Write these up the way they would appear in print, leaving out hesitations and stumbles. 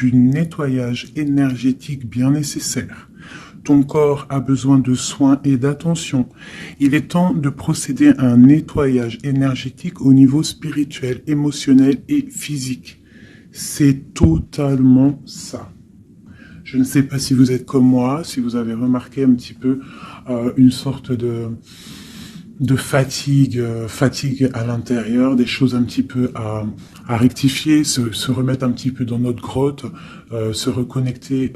du nettoyage énergétique bien nécessaire. Ton corps a besoin de soins et d'attention. Il est temps de procéder à un nettoyage énergétique au niveau spirituel, émotionnel et physique. C'est totalement ça. Je ne sais pas si vous êtes comme moi, si vous avez remarqué un petit peu une sorte de fatigue, fatigue à l'intérieur, des choses un petit peu à rectifier, se remettre un petit peu dans notre grotte, se reconnecter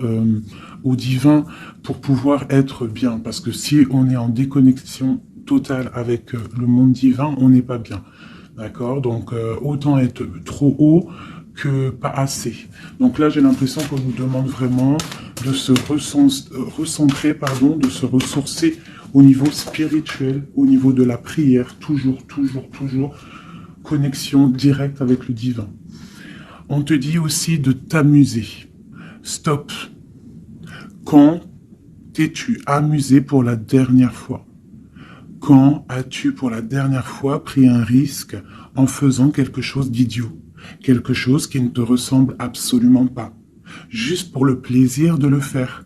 au divin pour pouvoir être bien. Parce que si on est en déconnexion totale avec le monde divin, on n'est pas bien. D'accord? Donc autant être trop haut que pas assez. Donc là, j'ai l'impression qu'on nous demande vraiment de se recentrer, de se ressourcer au niveau spirituel, au niveau de la prière, toujours, connexion directe avec le divin. On te dit aussi de t'amuser. Stop. Quand t'es-tu amusé pour la dernière fois? Quand as-tu pour la dernière fois pris un risque en faisant quelque chose d'idiot? Quelque chose qui ne te ressemble absolument pas. Juste pour le plaisir de le faire.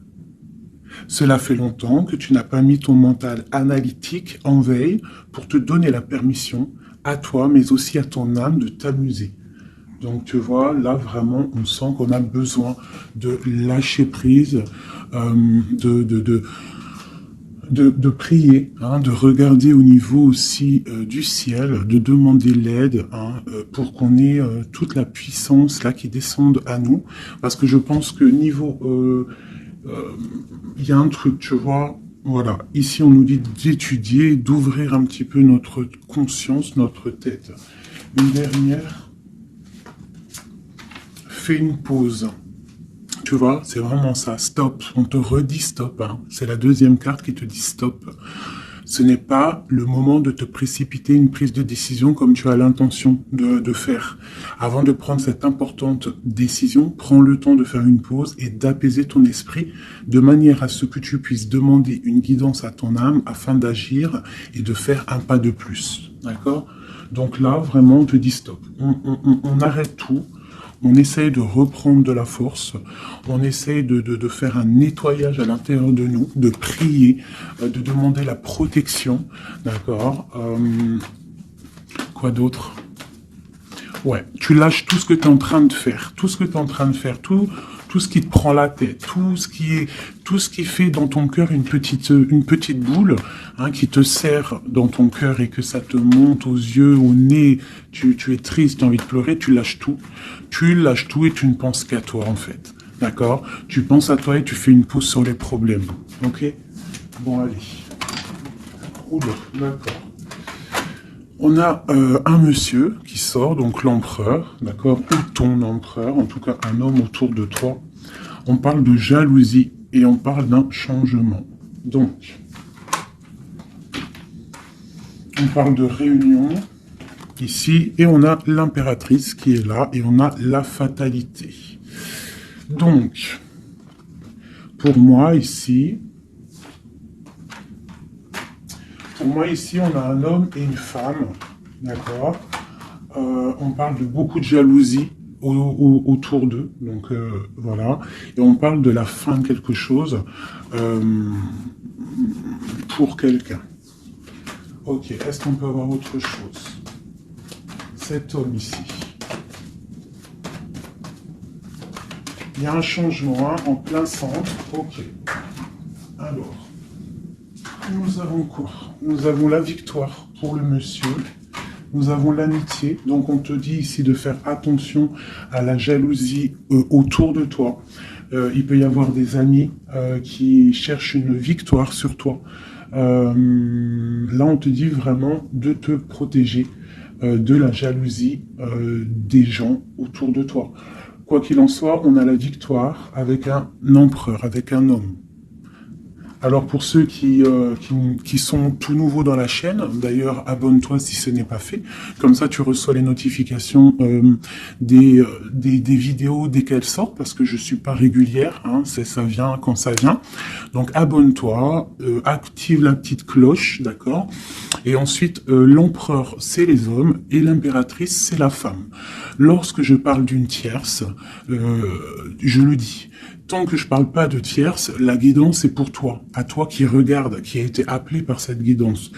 Cela fait longtemps que tu n'as pas mis ton mental analytique en veille pour te donner la permission à toi, mais aussi à ton âme de t'amuser. Donc tu vois, là vraiment, on sent qu'on a besoin de lâcher prise, de prier, hein, de regarder au niveau aussi du ciel, de demander l'aide pour qu'on ait toute la puissance là qui descende à nous. Parce que je pense que niveau... il y a un truc, tu vois, voilà. Ici, on nous dit d'étudier, d'ouvrir un petit peu notre conscience, notre tête. Une dernière, fais une pause. Tu vois, c'est vraiment ça, stop. On te redit stop. Hein. C'est la deuxième carte qui te dit stop. Ce n'est pas le moment de te précipiter une prise de décision comme tu as l'intention de faire. Avant de prendre cette importante décision, prends le temps de faire une pause et d'apaiser ton esprit de manière à ce que tu puisses demander une guidance à ton âme afin d'agir et de faire un pas de plus. D'accord? Donc là, vraiment, on te dit stop. On arrête tout. On essaye de reprendre de la force, on essaye de faire un nettoyage à l'intérieur de nous, de prier, de demander la protection, d'accord. Quoi d'autre? Ouais, tu lâches tout ce que tu es en train de faire, tout ce ce qui te prend la tête, tout ce qui fait dans ton cœur une petite boule, hein, qui te serre dans ton cœur et que ça te monte aux yeux, au nez, tu es triste, tu as envie de pleurer, tu lâches tout et tu ne penses qu'à toi en fait, d'accord? Tu penses à toi et tu fais une pause sur les problèmes, ok? Bon allez, oula, d'accord. On a un monsieur qui sort, donc l'empereur, d'accord, ou ton empereur, en tout cas un homme autour de toi. On parle de jalousie et on parle d'un changement. Donc, on parle de réunion ici et on a l'impératrice qui est là et on a la fatalité. Donc, pour moi ici, on a un homme et une femme, d'accord. On parle de beaucoup de jalousie autour d'eux, donc voilà. Et on parle de la fin de quelque chose pour quelqu'un. Ok, est-ce qu'on peut avoir autre chose? Cet homme ici. Il y a un changement en plein centre. Ok. Alors. Nous avons quoi? Nous avons la victoire pour le monsieur. Nous avons l'amitié. Donc on te dit ici de faire attention à la jalousie autour de toi. Il peut y avoir des amis qui cherchent une victoire sur toi. Là on te dit vraiment de te protéger de la jalousie des gens autour de toi. Quoi qu'il en soit, on a la victoire avec un empereur, avec un homme. Alors pour ceux qui sont tout nouveaux dans la chaîne, d'ailleurs abonne-toi si ce n'est pas fait, comme ça tu reçois les notifications des vidéos dès qu'elles sortent, parce que je suis pas régulière, hein, ça vient quand ça vient. Donc abonne-toi, active la petite cloche, d'accord. Et ensuite l'empereur c'est les hommes et l'impératrice c'est la femme. Lorsque je parle d'une tierce, je le dis. Tant que je parle pas de tierce, la guidance est pour toi, à toi qui regarde, qui a été appelé par cette guidance.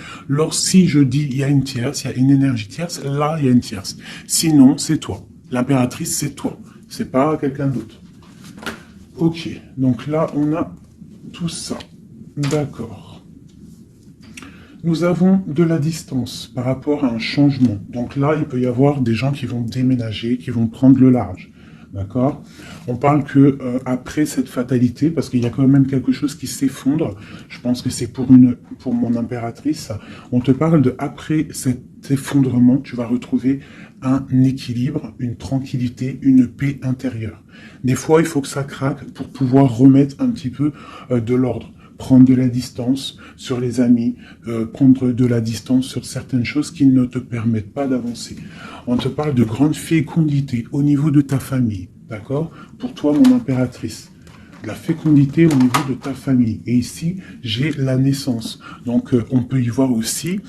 Si je dis il y a une tierce, il y a une énergie tierce, là il y a une tierce. Sinon, c'est toi. L'impératrice, c'est toi. C'est pas quelqu'un d'autre. Ok, donc là on a tout ça. D'accord. Nous avons de la distance par rapport à un changement. Donc là, il peut y avoir des gens qui vont déménager, qui vont prendre le large. D'accord. On parle que après cette fatalité, parce qu'il y a quand même quelque chose qui s'effondre, je pense que c'est pour mon impératrice, on te parle de après cet effondrement, tu vas retrouver un équilibre, une tranquillité, une paix intérieure. Des fois, il faut que ça craque pour pouvoir remettre un petit peu de l'ordre. Prendre de la distance sur les amis, prendre de la distance sur certaines choses qui ne te permettent pas d'avancer. On te parle de grande fécondité au niveau de ta famille, d'accord? Pour toi, mon impératrice. De la fécondité au niveau de ta famille. Et ici, j'ai la naissance. Donc, on peut y voir aussi...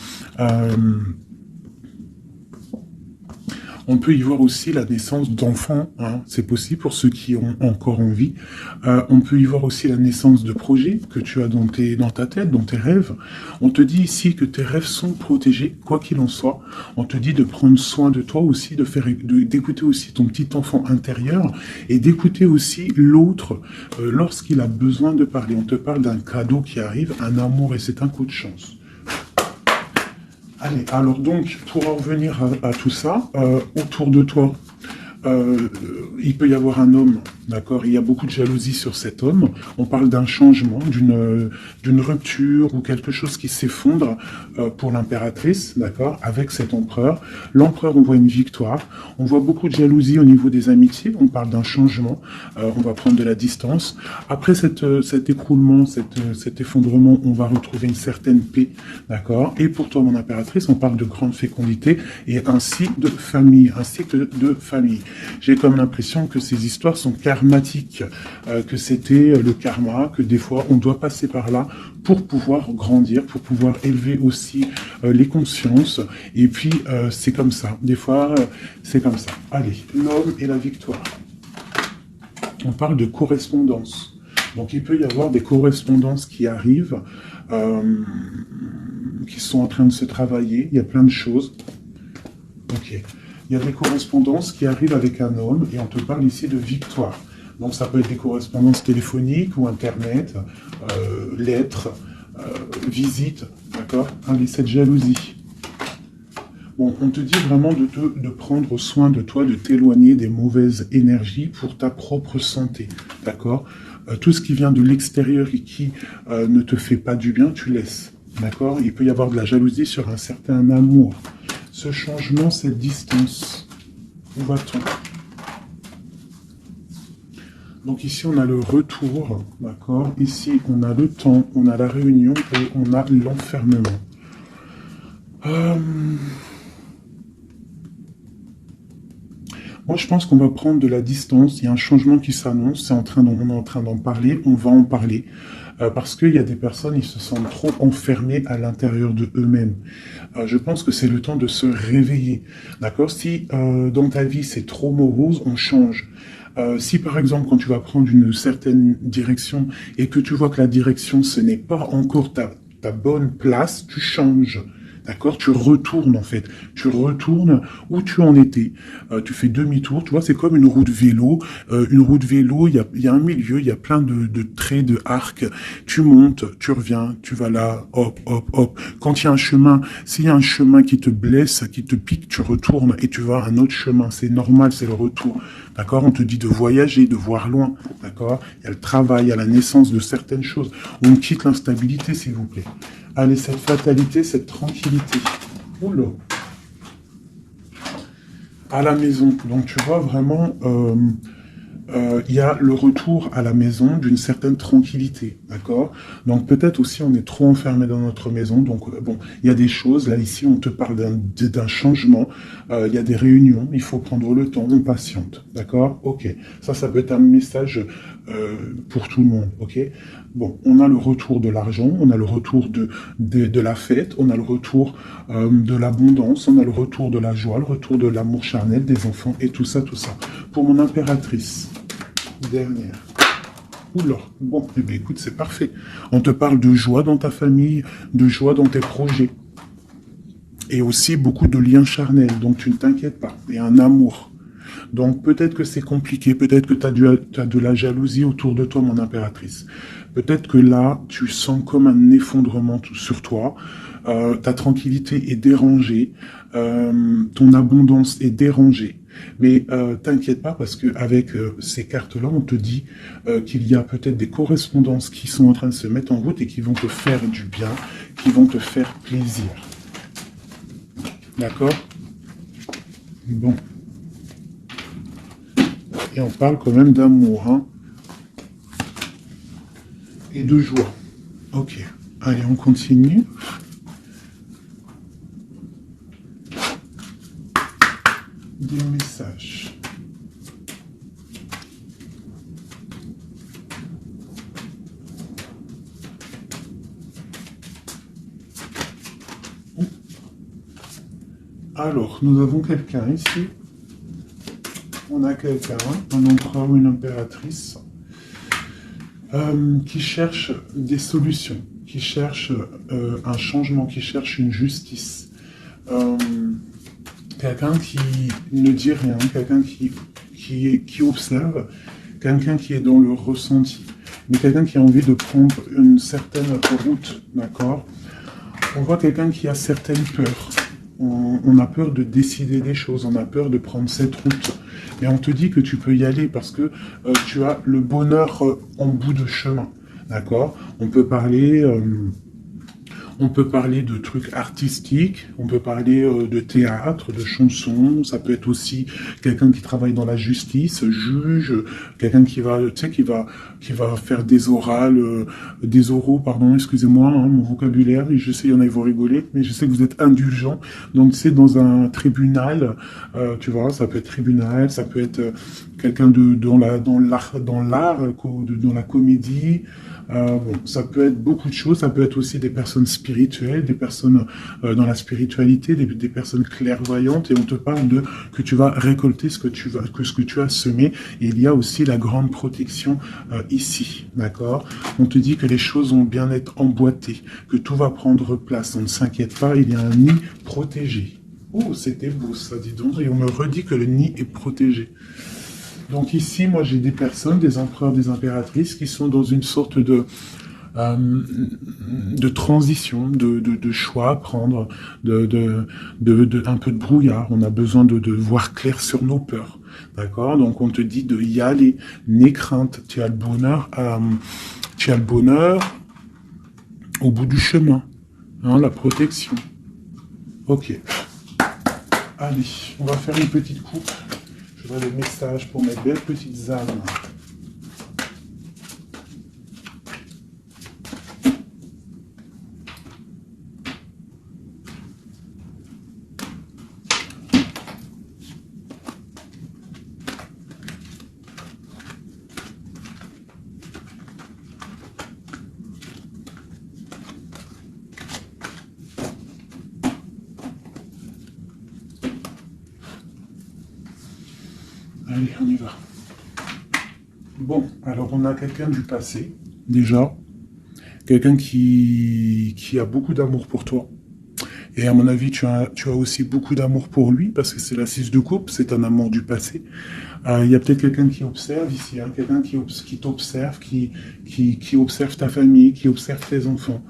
on peut y voir aussi la naissance d'enfants, hein, c'est possible pour ceux qui ont encore envie. On peut y voir aussi la naissance de projets que tu as dans ta tête, dans tes rêves. On te dit ici que tes rêves sont protégés, quoi qu'il en soit. On te dit de prendre soin de toi aussi, d'écouter aussi ton petit enfant intérieur et d'écouter aussi l'autre lorsqu'il a besoin de parler. On te parle d'un cadeau qui arrive, un amour et c'est un coup de chance. Allez, alors donc, pour en revenir à tout ça, autour de toi, il peut y avoir un homme, d'accord? Il y a beaucoup de jalousie sur cet homme. On parle d'un changement, d'une rupture ou quelque chose qui s'effondre pour l'impératrice, d'accord? Avec cet empereur. L'empereur, on voit une victoire. On voit beaucoup de jalousie au niveau des amitiés. On parle d'un changement. On va prendre de la distance. Après cet écroulement, cet effondrement, on va retrouver une certaine paix, d'accord? Et pour toi, mon impératrice, on parle de grande fécondité et ainsi de famille, un cycle de famille. J'ai comme l'impression que ces histoires sont karmatiques, que c'était le karma, que des fois on doit passer par là pour pouvoir grandir, pour pouvoir élever aussi les consciences. Et puis c'est comme ça, des fois c'est comme ça. Allez, l'homme et la victoire. On parle de correspondance. Donc il peut y avoir des correspondances qui arrivent, qui sont en train de se travailler. Il y a plein de choses. Ok. Il y a des correspondances qui arrivent avec un homme et on te parle ici de victoire. Donc ça peut être des correspondances téléphoniques ou internet, lettres, visites, d'accord? Allez, cette jalousie. Bon, on te dit vraiment de prendre soin de toi, de t'éloigner des mauvaises énergies pour ta propre santé, d'accord? Tout ce qui vient de l'extérieur et qui ne te fait pas du bien, tu laisses, d'accord? Il peut y avoir de la jalousie sur un certain amour. Ce changement, cette distance, où va-t-on? Donc ici, on a le retour, d'accord? Ici, on a le temps, on a la réunion et on a l'enfermement. Moi, je pense qu'on va prendre de la distance. Il y a un changement qui s'annonce. On est en train d'en parler. On va en parler. Parce qu'il y a des personnes, ils se sentent trop enfermés à l'intérieur de eux-mêmes. Je pense que c'est le temps de se réveiller. D'accord? Si dans ta vie, c'est trop morose, on change. Si par exemple, quand tu vas prendre une certaine direction et que tu vois que la direction, ce n'est pas encore ta bonne place, tu changes. D'accord? Tu retournes en fait. Tu retournes où tu en étais. Tu fais demi-tour. Tu vois, c'est comme une roue de vélo. Une roue de vélo, il y a un milieu, il y a plein de traits, de arcs. Tu montes, tu reviens, tu vas là, hop, hop, hop. Quand il y a un chemin, s'il y a un chemin qui te blesse, qui te pique, tu retournes et tu vas à un autre chemin. C'est normal, c'est le retour. D'accord? On te dit de voyager, de voir loin. D'accord? Il y a le travail, il y a la naissance de certaines choses. On quitte l'instabilité, s'il vous plaît. Allez, cette fatalité, cette tranquillité. Oula. À la maison. Donc, tu vois vraiment il y a le retour à la maison d'une certaine tranquillité, d'accord? Donc peut-être aussi on est trop enfermé dans notre maison, donc bon, il y a des choses, là ici on te parle d'un changement, il y a des réunions, il faut prendre le temps, on patiente, d'accord? Ok, ça peut être un message pour tout le monde, ok? Bon, on a le retour de l'argent, on a le retour de la fête, on a le retour de l'abondance, on a le retour de la joie, le retour de l'amour charnel des enfants et tout ça, tout ça. Pour mon impératrice, dernière. Oula, bon, eh bien, écoute, c'est parfait. On te parle de joie dans ta famille, de joie dans tes projets. Et aussi beaucoup de liens charnels, donc tu ne t'inquiètes pas. Et un amour. Donc peut-être que c'est compliqué, peut-être que tu as de la jalousie autour de toi, mon impératrice. Peut-être que là, tu sens comme un effondrement sur toi. Ta tranquillité est dérangée, ton abondance est dérangée. Mais t'inquiète pas parce que avec ces cartes-là, on te dit qu'il y a peut-être des correspondances qui sont en train de se mettre en route et qui vont te faire du bien, qui vont te faire plaisir. D'accord? Bon. Et on parle quand même d'amour, hein? Et de joie. Ok. Allez, on continue. Des messages. Alors, nous avons quelqu'un ici. On a quelqu'un, un empereur ou une impératrice, qui cherche des solutions, qui cherche un changement, qui cherche une justice. Quelqu'un qui ne dit rien, quelqu'un qui observe, quelqu'un qui est dans le ressenti, mais quelqu'un qui a envie de prendre une certaine route, d'accord? On voit quelqu'un qui a certaines peurs. On a peur de décider des choses, on a peur de prendre cette route. Et on te dit que tu peux y aller parce que tu as le bonheur en bout de chemin, d'accord? On peut parler de trucs artistiques, on peut parler de théâtre, de chansons, ça peut être aussi quelqu'un qui travaille dans la justice, juge, quelqu'un qui va, tu sais, qui va faire des des oraux, pardon, excusez-moi, hein, mon vocabulaire, je sais, il y en a, ils vont rigoler, mais je sais que vous êtes indulgents. Donc, c'est dans un tribunal, tu vois, ça peut être tribunal, ça peut être quelqu'un dans l'art, dans la comédie. Bon, ça peut être beaucoup de choses, ça peut être aussi des personnes spirituelles, des personnes dans la spiritualité, des personnes clairvoyantes, et on te parle de que tu vas récolter ce que tu as semé, et il y a aussi la grande protection ici, d'accord? On te dit que les choses vont bien être emboîtées, que tout va prendre place, on ne s'inquiète pas, il y a un nid protégé. Oh, c'était beau ça, dis donc, et on me redit que le nid est protégé. Donc ici, moi, j'ai des personnes, des empereurs, des impératrices, qui sont dans une sorte de transition, de choix à prendre, un peu de brouillard. On a besoin de voir clair sur nos peurs. D'accord? Donc on te dit de y aller. N'aie crainte. Tu as le bonheur au bout du chemin. Hein, la protection. Ok. Allez, on va faire une petite coupe. Je vois les messages pour mes belles petites âmes. Allez, on y va. Bon, alors on a quelqu'un du passé, déjà. Quelqu'un qui a beaucoup d'amour pour toi. Et à mon avis, tu as aussi beaucoup d'amour pour lui, parce que c'est la 6 de coupe, c'est un amour du passé. Il y a peut-être quelqu'un qui observe ici, hein, quelqu'un qui t'observe, qui observe ta famille, qui observe tes enfants.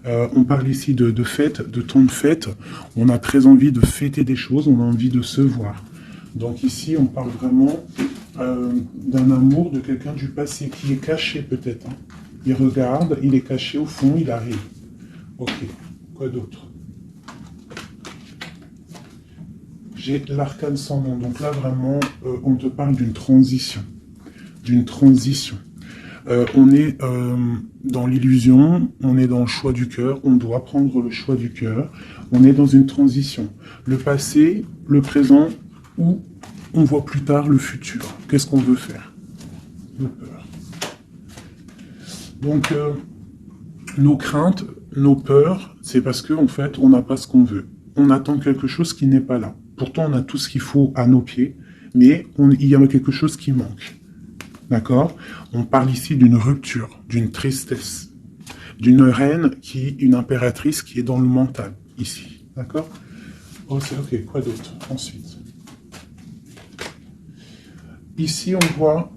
On parle ici de fête, de temps de fête. On a très envie de fêter des choses, on a envie de se voir. Donc ici, on parle vraiment d'un amour de quelqu'un du passé qui est caché peut-être. Hein. Il regarde, il est caché au fond, il arrive. Ok, quoi d'autre? J'ai l'arcane sans nom. Donc là, vraiment, on te parle d'une transition. d'une transition. On est dans l'illusion, on est dans le choix du cœur, on doit prendre le choix du cœur, on est dans une transition. Le passé, le présent, ou on voit plus tard le futur. Qu'est-ce qu'on veut faire? Nos peurs. Donc, nos craintes, nos peurs, c'est parce qu'en fait, on n'a pas ce qu'on veut. On attend quelque chose qui n'est pas là. Pourtant, on a tout ce qu'il faut à nos pieds, mais il y a quelque chose qui manque. D'accord? On parle ici d'une rupture, d'une tristesse, d'une reine une impératrice qui est dans le mental, ici. D'accord? Ok, quoi d'autre? Ensuite. Ici, on voit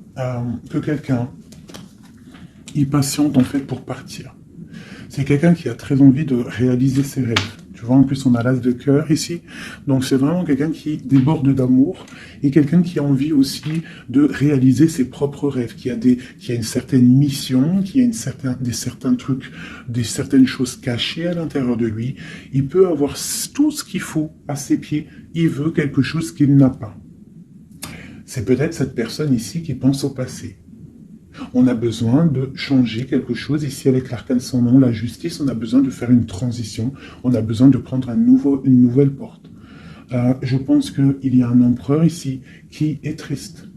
que quelqu'un, il patiente en fait pour partir. C'est quelqu'un qui a très envie de réaliser ses rêves. Tu vois, en plus, on a l'as de cœur ici. Donc, c'est vraiment quelqu'un qui déborde d'amour et quelqu'un qui a envie aussi de réaliser ses propres rêves, qui a une certaine mission, qui a certains trucs, certaines choses cachées à l'intérieur de lui. Il peut avoir tout ce qu'il faut à ses pieds. Il veut quelque chose qu'il n'a pas. C'est peut-être cette personne ici qui pense au passé. On a besoin de changer quelque chose. Ici, avec l'arcane sans nom, la justice, on a besoin de faire une transition. On a besoin de prendre une nouvelle porte. Je pense qu'il y a un empereur ici qui est triste.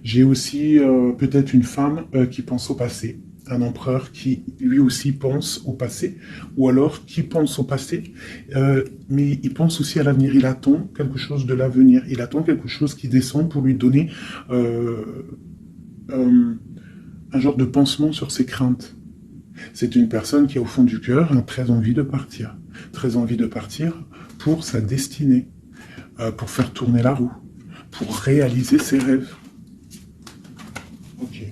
J'ai aussi peut-être une femme qui pense au passé. Un empereur qui, lui aussi, pense au passé. Ou alors, qui pense au passé, mais il pense aussi à l'avenir. Il attend quelque chose de l'avenir. Il attend quelque chose qui descend pour lui donner un genre de pansement sur ses craintes. C'est une personne qui, au fond du cœur, a très envie de partir. Très envie de partir pour sa destinée, pour faire tourner la roue, pour réaliser ses rêves. Ok.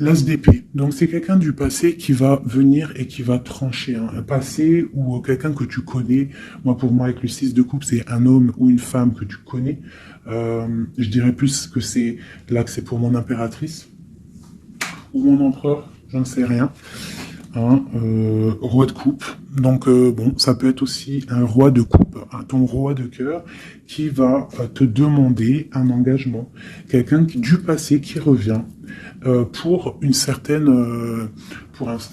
L'as d'épée. Donc, c'est quelqu'un du passé qui va venir et qui va trancher. Un passé ou quelqu'un que tu connais. Moi, pour moi, avec le 6 de coupe, c'est un homme ou une femme que tu connais. Je dirais plus que c'est là que c'est pour mon impératrice. Ou mon empereur, j'en sais rien. Roi de coupe. Donc, bon, ça peut être aussi un roi de coupe, ton roi de cœur, qui va te demander un engagement. Quelqu'un du passé qui revient pour une certaine...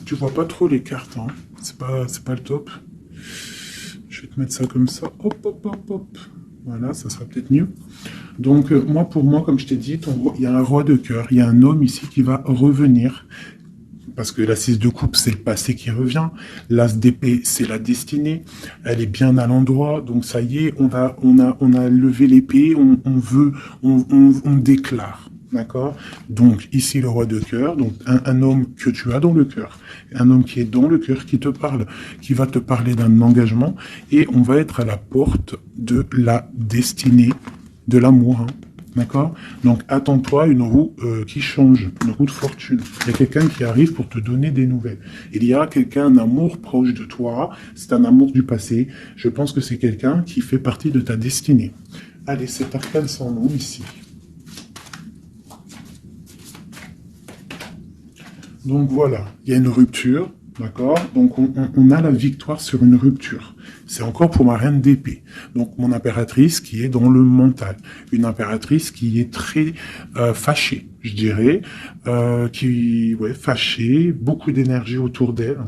tu vois pas trop les cartes, hein. C'est pas le top. Je vais te mettre ça comme ça. Hop, hop, hop, hop. Voilà, ça sera peut-être mieux. Donc, pour moi, comme je t'ai dit, il y a un roi de cœur, il y a un homme ici qui va revenir. Parce que la 6 de coupe, c'est le passé qui revient. L'as d'épée, c'est la destinée. Elle est bien à l'endroit. Donc, ça y est, on a levé l'épée, on déclare. D'accord? Donc, ici, le roi de cœur, donc un homme que tu as dans le cœur. Un homme qui est dans le cœur, qui te parle, qui va te parler d'un engagement. Et on va être à la porte de la destinée, de l'amour, hein. D'accord? Donc, attends-toi à une roue qui change, une roue de fortune. Il y a quelqu'un qui arrive pour te donner des nouvelles. Il y a quelqu'un, un amour proche de toi. C'est un amour du passé. Je pense que c'est quelqu'un qui fait partie de ta destinée. Allez, cet arcane sans nom ici. Donc, voilà. Il y a une rupture. D'accord? Donc, on a la victoire sur une rupture. C'est encore pour ma reine d'épée. Donc, mon impératrice qui est dans le mental. Une impératrice qui est très fâchée, je dirais. Fâchée, beaucoup d'énergie autour d'elle.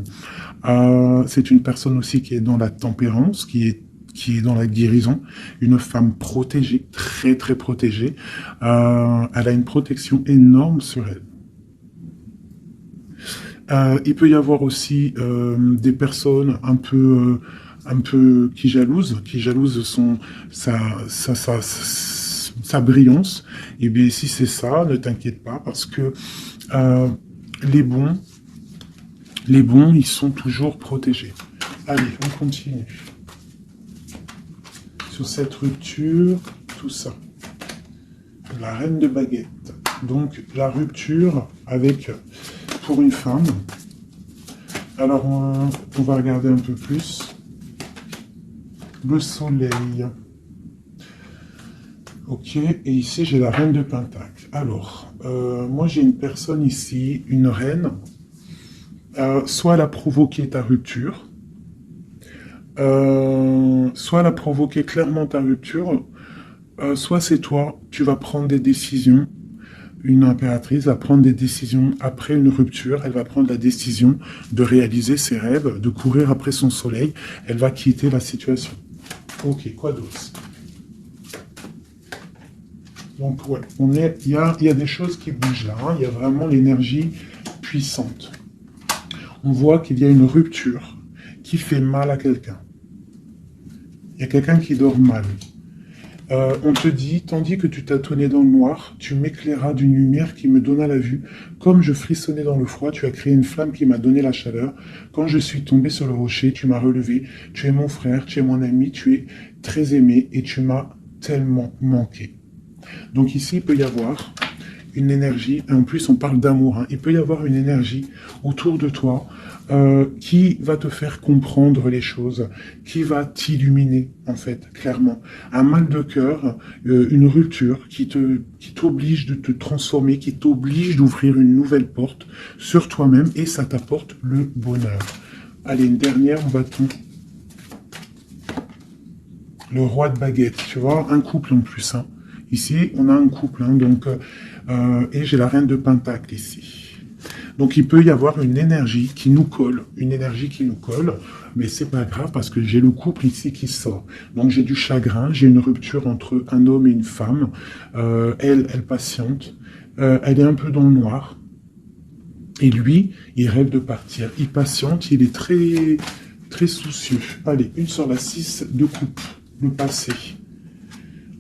C'est une personne aussi qui est dans la tempérance, qui est dans la guérison. Une femme protégée, très, très protégée. Elle a une protection énorme sur elle. Il peut y avoir aussi des personnes un peu qui jalousent sa brillance. Et bien si c'est ça, ne t'inquiète pas parce que les bons, ils sont toujours protégés. Allez, on continue. Sur cette rupture, tout ça. La reine de baguette. Donc la rupture avec... pour une femme. Alors, on va regarder un peu plus. Le soleil. Ok, et ici, j'ai la reine de Pentacle. Alors, moi, j'ai une personne ici, une reine. Soit elle a provoqué ta rupture, soit elle a provoqué clairement ta rupture, soit c'est toi, tu vas prendre des décisions. Une impératrice va prendre des décisions après une rupture, elle va prendre la décision de réaliser ses rêves, de courir après son soleil, elle va quitter la situation. Ok, quoi d'autre? Donc ouais, il y a des choses qui bougent là, hein. Il y a vraiment l'énergie puissante. On voit qu'il y a une rupture qui fait mal à quelqu'un. Il y a quelqu'un qui dort mal. On te dit, tandis que tu tâtonnais dans le noir, tu m'éclairas d'une lumière qui me donna la vue. Comme je frissonnais dans le froid, tu as créé une flamme qui m'a donné la chaleur. Quand je suis tombé sur le rocher, tu m'as relevé. Tu es mon frère, tu es mon ami, tu es très aimé et tu m'as tellement manqué. Donc ici, il peut y avoir une énergie, et en plus on parle d'amour, hein. Il peut y avoir une énergie autour de toi qui va te faire comprendre les choses, qui va t'illuminer, en fait, clairement. Un mal de cœur, une rupture qui t'oblige de te transformer, qui t'oblige d'ouvrir une nouvelle porte sur toi-même, et ça t'apporte le bonheur. Allez, une dernière, on va tomber. Le roi de baguette, tu vois, un couple en plus, hein. Ici, on a un couple, hein, donc, et j'ai la reine de pentacle ici. Donc il peut y avoir une énergie qui nous colle, mais c'est pas grave parce que j'ai le couple ici qui sort. Donc j'ai du chagrin, j'ai une rupture entre un homme et une femme. Elle patiente, elle est un peu dans le noir. Et lui, il rêve de partir. Il patiente, il est très, très soucieux. Allez, une sur la 6 de coupe, le passé.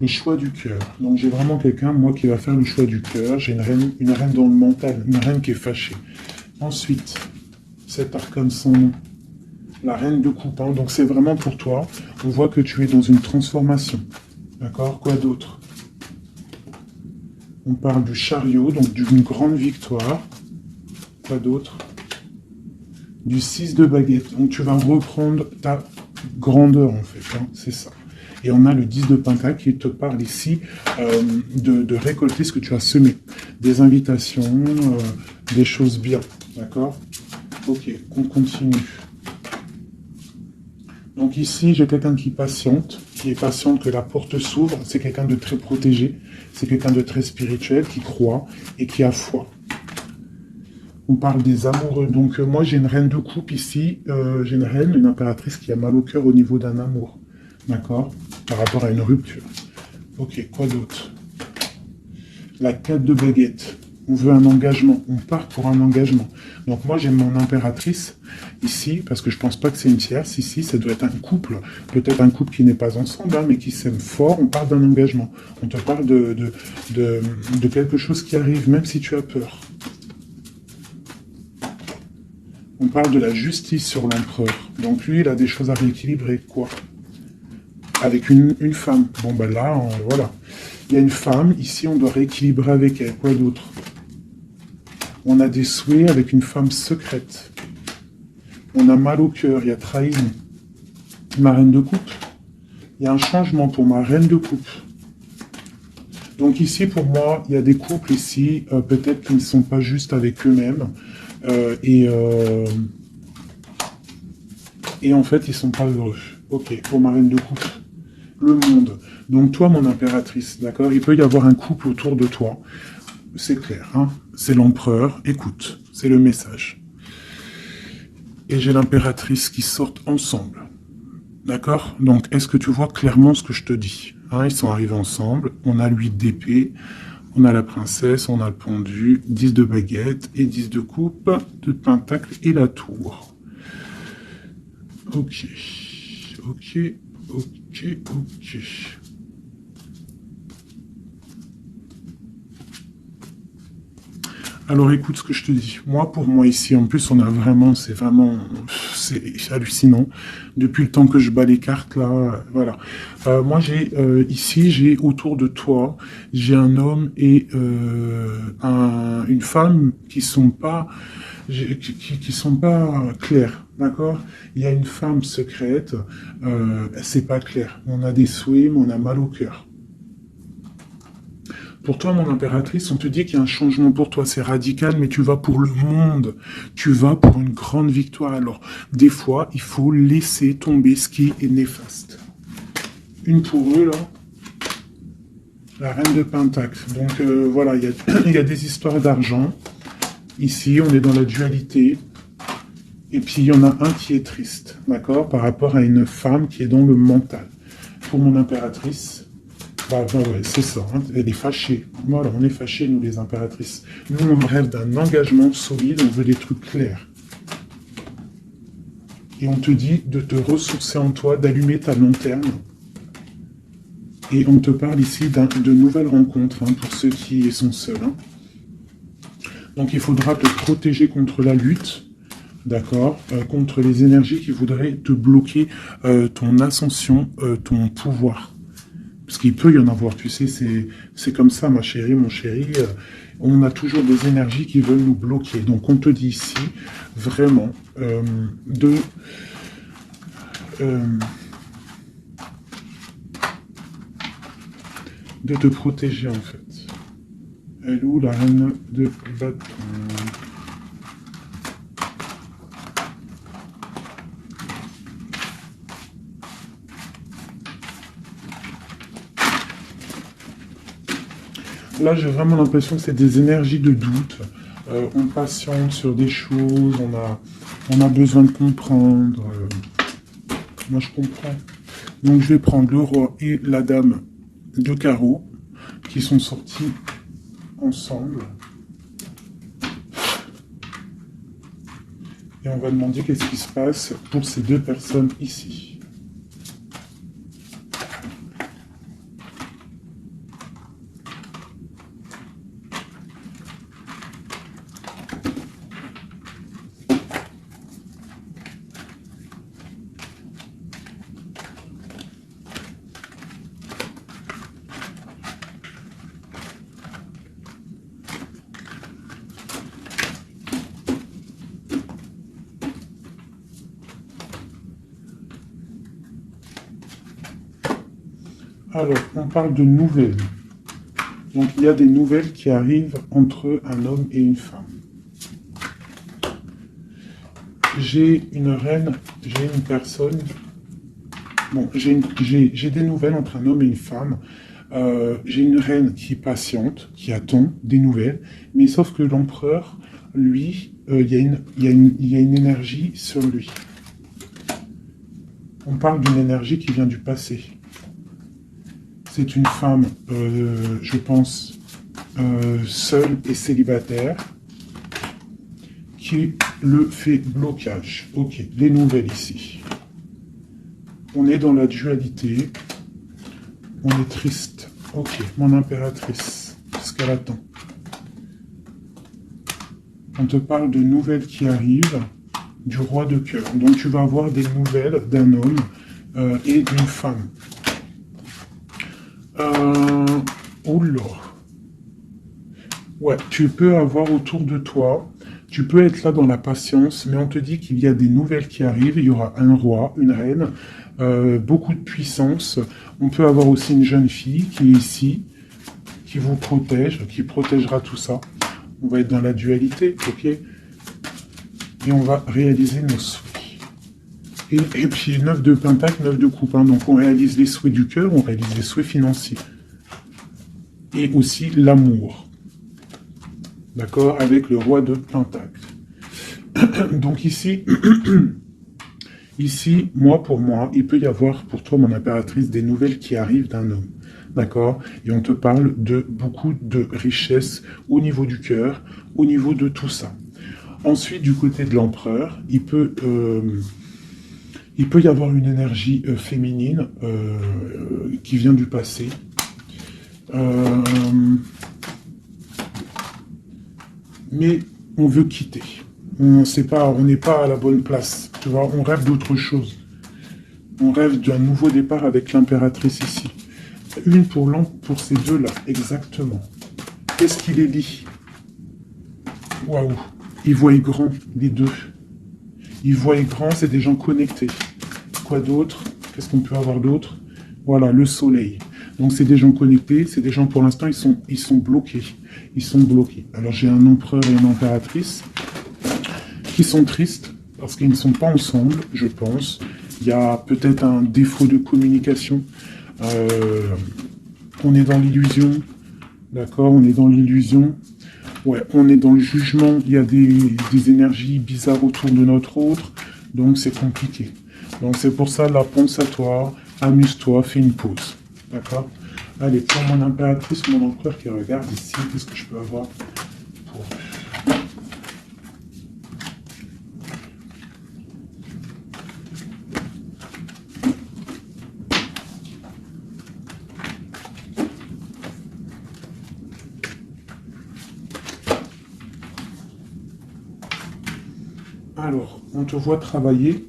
Le choix du cœur. Donc j'ai vraiment quelqu'un, moi, qui va faire le choix du cœur. J'ai une reine dans le mental, une reine qui est fâchée. Ensuite, cet arcane sans nom. La reine de coupe. Hein. Donc c'est vraiment pour toi. On voit que tu es dans une transformation. D'accord? Quoi d'autre? On parle du chariot, donc d'une grande victoire. Quoi d'autre? Du 6 de baguette. Donc tu vas reprendre ta grandeur, en fait. Hein. C'est ça. Et on a le 10 de pentacle qui te parle ici de récolter ce que tu as semé. Des invitations, des choses bien. D'accord? Ok, on continue. Donc ici, j'ai quelqu'un qui est patiente que la porte s'ouvre. C'est quelqu'un de très protégé. C'est quelqu'un de très spirituel, qui croit et qui a foi. On parle des amoureux. Donc moi, j'ai une reine de coupe ici. J'ai une impératrice qui a mal au cœur au niveau d'un amour. D'accord? Par rapport à une rupture. Ok, quoi d'autre? La 4 de baguette. On veut un engagement. On part pour un engagement. Donc moi, j'ai mon impératrice ici, parce que je pense pas que c'est une tierce. Ici, ça doit être un couple. Peut-être un couple qui n'est pas ensemble, hein, mais qui s'aime fort. On parle d'un engagement. On te parle de quelque chose qui arrive, même si tu as peur. On parle de la justice sur l'empereur. Donc lui, il a des choses à rééquilibrer. Quoi? Avec une femme. Bon, ben là, voilà. Il y a une femme. Ici, on doit rééquilibrer avec elle. Quoi d'autre? On a des souhaits avec une femme secrète. On a mal au cœur. Il y a trahison. Ma reine de coupe. Il y a un changement pour ma reine de coupe. Donc ici, pour moi, il y a des couples ici, peut-être qui ne sont pas justes avec eux-mêmes. Et en fait, ils sont pas heureux. Ok, pour ma reine de coupe. Le monde. Donc toi, mon impératrice, d'accord? Il peut y avoir un couple autour de toi. C'est clair, hein? C'est l'empereur. Écoute, c'est le message. Et j'ai l'impératrice qui sortent ensemble. D'accord? Donc, est-ce que tu vois clairement ce que je te dis? Hein, ils sont arrivés ensemble. On a l'huile d'épée. On a la princesse. On a le pendu. 10 de baguette et 10 de coupe, de pentacle et la tour. Ok. Ok. Ok, ok. Alors écoute ce que je te dis. Moi, pour moi ici, en plus, on a vraiment, c'est hallucinant. Depuis le temps que je bats les cartes là, voilà. Moi, j'ai autour de toi, j'ai un homme et une femme qui sont pas clairs, d'accord? Il y a une femme secrète, c'est pas clair. On a des souhaits, mais on a mal au cœur. Pour toi, mon impératrice, on te dit qu'il y a un changement pour toi, c'est radical, mais tu vas pour le monde. Tu vas pour une grande victoire. Alors, des fois, il faut laisser tomber ce qui est néfaste. Une pour eux, là. La reine de Pentacle. Donc, voilà, il y a des histoires d'argent. Ici, on est dans la dualité. Et puis, il y en a un qui est triste, d'accord, par rapport à une femme qui est dans le mental. Pour mon impératrice, bah ouais, c'est ça, hein, elle est fâchée. Voilà, on est fâchés, nous, les impératrices. Nous, on rêve d'un engagement solide, on veut des trucs clairs. Et on te dit de te ressourcer en toi, d'allumer ta lanterne. Et on te parle ici de nouvelles rencontres, hein, pour ceux qui sont seuls. Hein. Donc, il faudra te protéger contre la lutte. D'accord, contre les énergies qui voudraient te bloquer ton ascension, ton pouvoir. Parce qu'il peut y en avoir, tu sais, c'est comme ça, ma chérie, mon chéri. On a toujours des énergies qui veulent nous bloquer. Donc, on te dit ici, vraiment, de te protéger, en fait. Elle est où, la reine de bâton? Là, j'ai vraiment l'impression que c'est des énergies de doute. On patiente sur des choses, on a besoin de comprendre. Moi, je comprends. Donc, je vais prendre le roi et la dame de carreau qui sont sortis ensemble. Et on va demander qu'est-ce qui se passe pour ces deux personnes ici. Alors, on parle de nouvelles. Donc, il y a des nouvelles qui arrivent entre un homme et une femme. J'ai une reine, j'ai une personne... Bon, j'ai des nouvelles entre un homme et une femme. J'ai une reine qui est patiente, qui attend des nouvelles. Mais sauf que l'empereur, lui, il y a une énergie sur lui. On parle d'une énergie qui vient du passé. C'est une femme, je pense, seule et célibataire, qui le fait blocage. Ok, les nouvelles ici. On est dans la dualité. On est triste. Ok, mon impératrice, qu'est-ce qu'elle attend? On te parle de nouvelles qui arrivent du roi de cœur. Donc tu vas avoir des nouvelles d'un homme et d'une femme. Oula. Ouais, tu peux avoir autour de toi, tu peux être là dans la patience, mais on te dit qu'il y a des nouvelles qui arrivent, il y aura un roi, une reine, beaucoup de puissance. On peut avoir aussi une jeune fille qui est ici, qui vous protège, qui protégera tout ça. On va être dans la dualité, ok? Et on va réaliser nos souhaits. Et puis 9 de pentacle, 9 de coupe. Hein. Donc on réalise les souhaits du cœur, on réalise les souhaits financiers. Et aussi l'amour. D'accord? Avec le roi de pentacle. Donc ici, ici, pour moi, il peut y avoir pour toi, mon impératrice, des nouvelles qui arrivent d'un homme. D'accord? Et on te parle de beaucoup de richesses au niveau du cœur, au niveau de tout ça. Ensuite, du côté de l'empereur, il peut y avoir une énergie féminine qui vient du passé. Mais on veut quitter. On n'est pas à la bonne place. Tu vois, on rêve d'autre chose. On rêve d'un nouveau départ avec l'impératrice ici. Une pour ces deux-là, exactement. Qu'est-ce qui les lie? Waouh! Ils voient grand, les deux. Ils voient grand, c'est des gens connectés. Quoi d'autre? Qu'est-ce qu'on peut avoir d'autre? Voilà, le soleil. Donc c'est des gens connectés, c'est des gens pour l'instant ils sont bloqués. Ils sont bloqués. Alors j'ai un empereur et une impératrice qui sont tristes parce qu'ils ne sont pas ensemble, je pense. Il y a peut-être un défaut de communication. On est dans l'illusion. D'accord, on est dans l'illusion. Ouais, on est dans le jugement. Il y a des énergies bizarres autour de notre autre. Donc c'est compliqué. Donc c'est pour ça, là, pense à toi, amuse-toi, fais une pause. D'accord? Allez, pour mon impératrice, mon empereur qui regarde ici, qu'est-ce que je peux avoir pour... Alors, on te voit travailler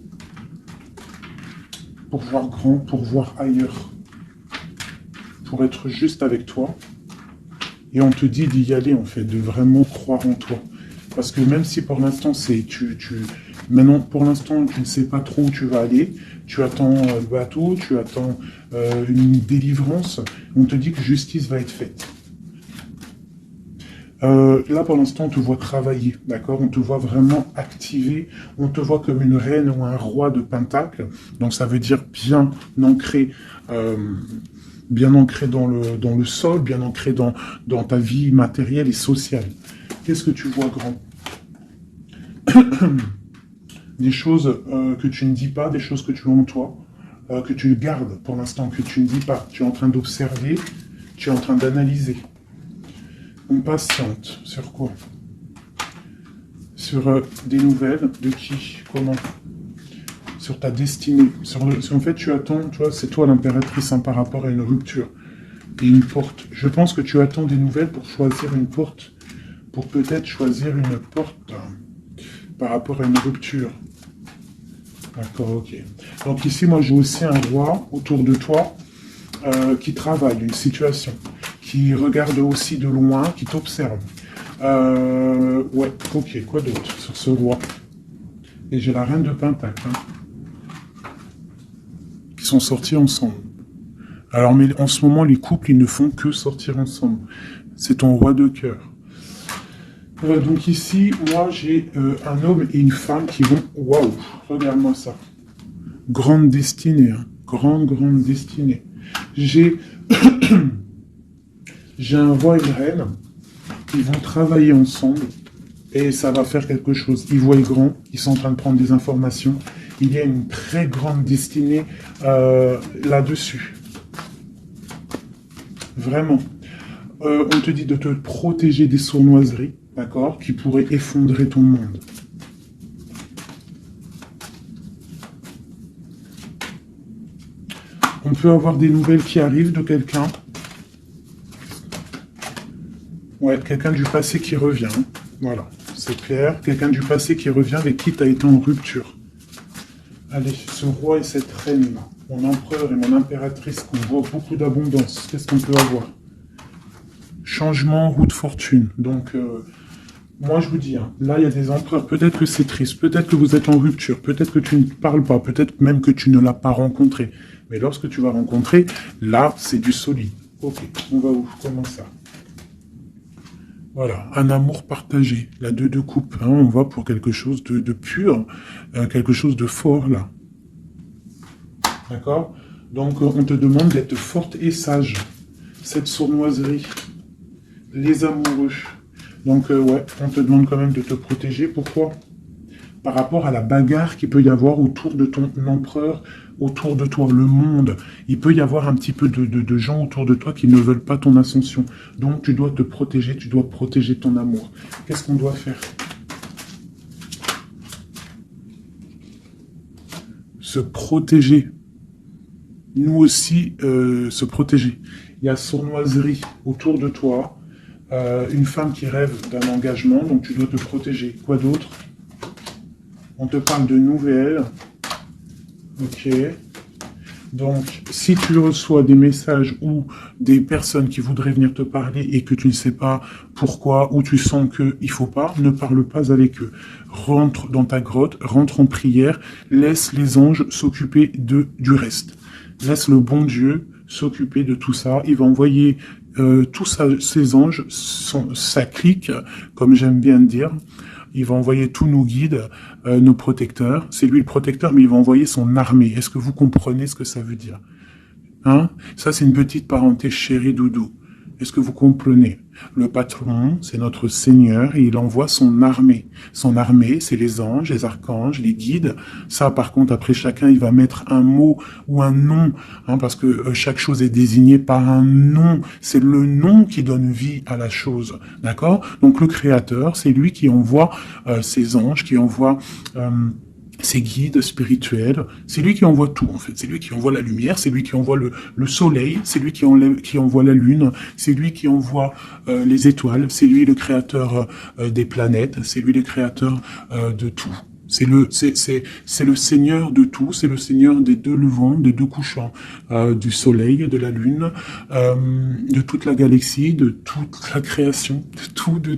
pour voir grand, pour voir ailleurs, pour être juste avec toi. Et on te dit d'y aller, en fait, de vraiment croire en toi. Parce que même si pour l'instant, maintenant, pour l'instant, tu ne sais pas trop où tu vas aller, tu attends le bateau, tu attends une délivrance, on te dit que justice va être faite. Là, pour l'instant, on te voit travailler, d'accord? On te voit vraiment activer, on te voit comme une reine ou un roi de Pentacle. Donc, ça veut dire bien ancré dans le sol, bien ancré dans ta vie matérielle et sociale. Qu'est-ce que tu vois, grand? Des choses que tu ne dis pas, des choses que tu as en toi, que tu gardes pour l'instant, que tu ne dis pas. Tu es en train d'observer, tu es en train d'analyser. On patiente. Sur quoi? Sur des nouvelles. De qui? Comment? Sur ta destinée. En fait, tu attends, tu vois, c'est toi l'impératrice par rapport à une rupture. Et une porte. Je pense que tu attends des nouvelles pour choisir une porte. Pour peut-être choisir une porte par rapport à une rupture. D'accord, ok. Donc ici, moi, j'ai aussi un roi autour de toi qui travaille une situation, qui regarde aussi de loin, qui t'observe. Ouais, ok, quoi d'autre sur ce roi? Et j'ai la reine de Pentacle, qui sont sortis ensemble. Alors, mais en ce moment, les couples, ils ne font que sortir ensemble. C'est ton roi de cœur. Donc ici, moi, j'ai un homme et une femme qui vont... Waouh, regarde-moi ça. Grande destinée, hein. Grande destinée. J'ai un roi et une reine. Ils vont travailler ensemble et ça va faire quelque chose. Ils voient grand, ils sont en train de prendre des informations. Il y a une très grande destinée là-dessus. Vraiment. On te dit de te protéger des sournoiseries, d'accord, qui pourraient effondrer ton monde. On peut avoir des nouvelles qui arrivent de quelqu'un. Ouais, quelqu'un du passé qui revient. Voilà, c'est clair. Quelqu'un du passé qui revient avec qui tu as été en rupture. Allez, ce roi et cette reine-là, mon empereur et mon impératrice, qu'on voit beaucoup d'abondance. Qu'est-ce qu'on peut avoir? Changement, roue de fortune. Donc, moi je vous dis, hein, là il y a des empereurs, peut-être que c'est triste, peut-être que vous êtes en rupture, peut-être que tu ne parles pas, peut-être même que tu ne l'as pas rencontré. Mais lorsque tu vas rencontrer, là c'est du solide. Ok, on va où? Comment ça? Voilà, un amour partagé, la deux de coupe, hein, on va pour quelque chose de pur, quelque chose de fort là. D'accord? Donc on te demande d'être forte et sage. Cette sournoiserie, les amoureux. Donc ouais, on te demande quand même de te protéger. Pourquoi? Par rapport à la bagarre qu'il peut y avoir autour de ton empereur, autour de toi, le monde. Il peut y avoir un petit peu de gens autour de toi qui ne veulent pas ton ascension. Donc tu dois te protéger, tu dois protéger ton amour. Qu'est-ce qu'on doit faire? Se protéger. Nous aussi, se protéger. Il y a sournoiserie autour de toi. Une femme qui rêve d'un engagement, donc tu dois te protéger. Quoi d'autre? On te parle de nouvelles. Ok. Donc, si tu reçois des messages ou des personnes qui voudraient venir te parler et que tu ne sais pas pourquoi, ou tu sens qu'il ne faut pas, ne parle pas avec eux. Rentre dans ta grotte, rentre en prière, laisse les anges s'occuper du reste. Laisse le bon Dieu s'occuper de tout ça. Il va envoyer ses anges, sa clique, comme j'aime bien dire. Il va envoyer tous nos guides, nos protecteurs. C'est lui le protecteur, mais il va envoyer son armée. Est-ce que vous comprenez ce que ça veut dire? Hein? Ça, c'est une petite parenthèse chérie doudou. Est-ce que vous comprenez? Le patron, c'est notre Seigneur, et il envoie son armée. Son armée, c'est les anges, les archanges, les guides. Ça, par contre, après, chacun, il va mettre un mot ou un nom, hein, parce que chaque chose est désignée par un nom. C'est le nom qui donne vie à la chose, d'accord? Donc, le Créateur, c'est lui qui envoie ses anges, qui envoie... ses guides spirituels, c'est lui qui envoie tout en fait, c'est lui qui envoie la lumière, c'est lui qui envoie le soleil, c'est lui qui envoie la lune, c'est lui qui envoie les étoiles, c'est lui le créateur des planètes, c'est lui le créateur de tout. C'est le Seigneur de tout, c'est le Seigneur des deux levants, des deux couchants, du soleil, de la lune, de toute la galaxie, de toute la création, de